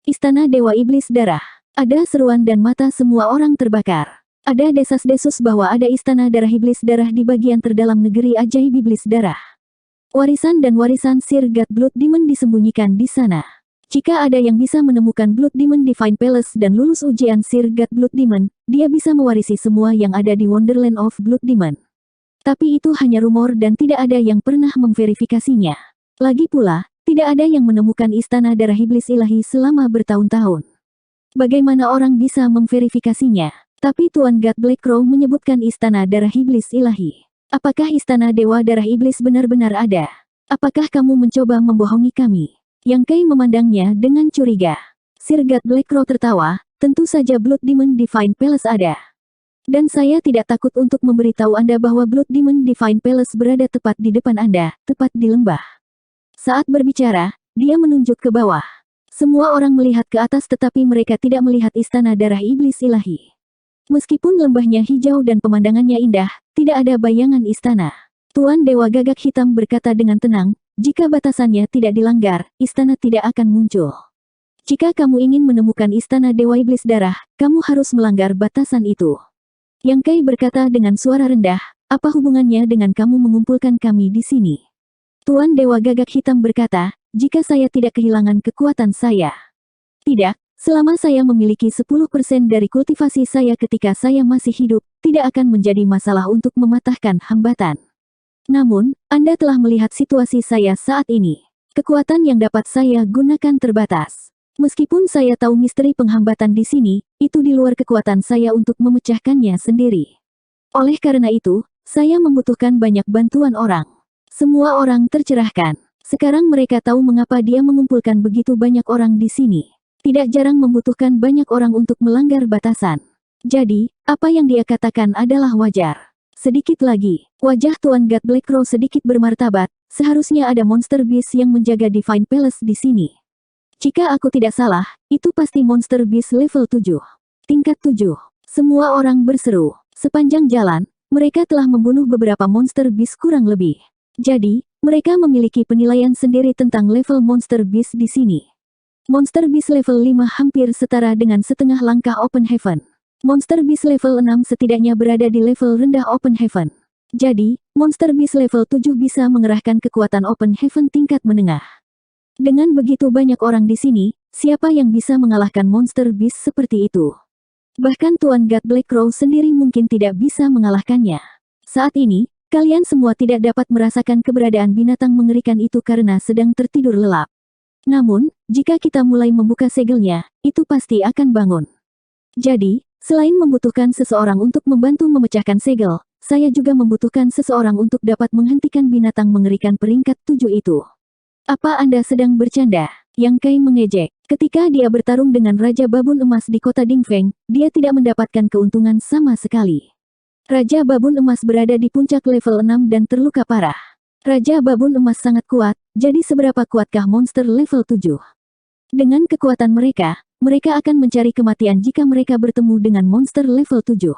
Istana Dewa Iblis Darah. Ada seruan dan mata semua orang terbakar. Ada desas-desus bahwa ada istana darah iblis darah di bagian terdalam negeri ajaib iblis darah. Warisan dan warisan Sir God Blood Demon disembunyikan di sana. Jika ada yang bisa menemukan Blood Demon Divine Palace dan lulus ujian Sir God Blood Demon, dia bisa mewarisi semua yang ada di Wonderland of Blood Demon. Tapi itu hanya rumor dan tidak ada yang pernah memverifikasinya. Lagi pula, tidak ada yang menemukan istana darah iblis ilahi selama bertahun-tahun. Bagaimana orang bisa memverifikasinya? Tapi Tuan God Black Crow menyebutkan istana darah iblis ilahi. Apakah istana dewa darah iblis benar-benar ada? Apakah kamu mencoba membohongi kami? Yang Kai memandangnya dengan curiga. Sir God Black Crow tertawa, tentu saja Blood Demon Divine Palace ada. Dan saya tidak takut untuk memberitahu Anda bahwa Blood Demon Divine Palace berada tepat di depan Anda, tepat di lembah. Saat berbicara, dia menunjuk ke bawah. Semua orang melihat ke atas tetapi mereka tidak melihat istana darah iblis ilahi. Meskipun lembahnya hijau dan pemandangannya indah, tidak ada bayangan istana. Tuan Dewa Gagak Hitam berkata dengan tenang, jika batasannya tidak dilanggar, istana tidak akan muncul. Jika kamu ingin menemukan istana Dewa Iblis Darah, kamu harus melanggar batasan itu. Yang Kai berkata dengan suara rendah, apa hubungannya dengan kamu mengumpulkan kami di sini? Tuan Dewa Gagak Hitam berkata, jika saya tidak kehilangan kekuatan saya. Tidak. Selama saya memiliki 10% dari kultivasi saya ketika saya masih hidup, tidak akan menjadi masalah untuk mematahkan hambatan. Namun, Anda telah melihat situasi saya saat ini. Kekuatan yang dapat saya gunakan terbatas. Meskipun saya tahu misteri penghambatan di sini, itu di luar kekuatan saya untuk memecahkannya sendiri. Oleh karena itu, saya membutuhkan banyak bantuan orang. Semua orang tercerahkan. Sekarang mereka tahu mengapa dia mengumpulkan begitu banyak orang di sini. Tidak jarang membutuhkan banyak orang untuk melanggar batasan. Jadi, apa yang dia katakan adalah wajar. Sedikit lagi, wajah Tuan God Black Crow sedikit bermartabat, seharusnya ada monster beast yang menjaga Divine Palace di sini. Jika aku tidak salah, itu pasti monster beast level 7. Tingkat 7. Semua orang berseru. Sepanjang jalan, mereka telah membunuh beberapa monster beast kurang lebih. Jadi, mereka memiliki penilaian sendiri tentang level monster beast di sini. Monster Beast level 5 hampir setara dengan setengah langkah Open Heaven. Monster Beast level 6 setidaknya berada di level rendah Open Heaven. Jadi, Monster Beast level 7 bisa mengerahkan kekuatan Open Heaven tingkat menengah. Dengan begitu banyak orang di sini, siapa yang bisa mengalahkan Monster Beast seperti itu? Bahkan Tuan God Black Crow sendiri mungkin tidak bisa mengalahkannya. Saat ini, kalian semua tidak dapat merasakan keberadaan binatang mengerikan itu karena sedang tertidur lelap. Namun, jika kita mulai membuka segelnya, itu pasti akan bangun. Jadi, selain membutuhkan seseorang untuk membantu memecahkan segel, saya juga membutuhkan seseorang untuk dapat menghentikan binatang mengerikan peringkat 7 itu. Apa Anda sedang bercanda? Yang Kai mengejek. Ketika dia bertarung dengan Raja Babun Emas di kota Dingfeng, dia tidak mendapatkan keuntungan sama sekali. Raja Babun Emas berada di puncak level 6 dan terluka parah. Raja Babun Emas sangat kuat, jadi seberapa kuatkah monster level 7? Dengan kekuatan mereka, mereka akan mencari kematian jika mereka bertemu dengan monster level 7.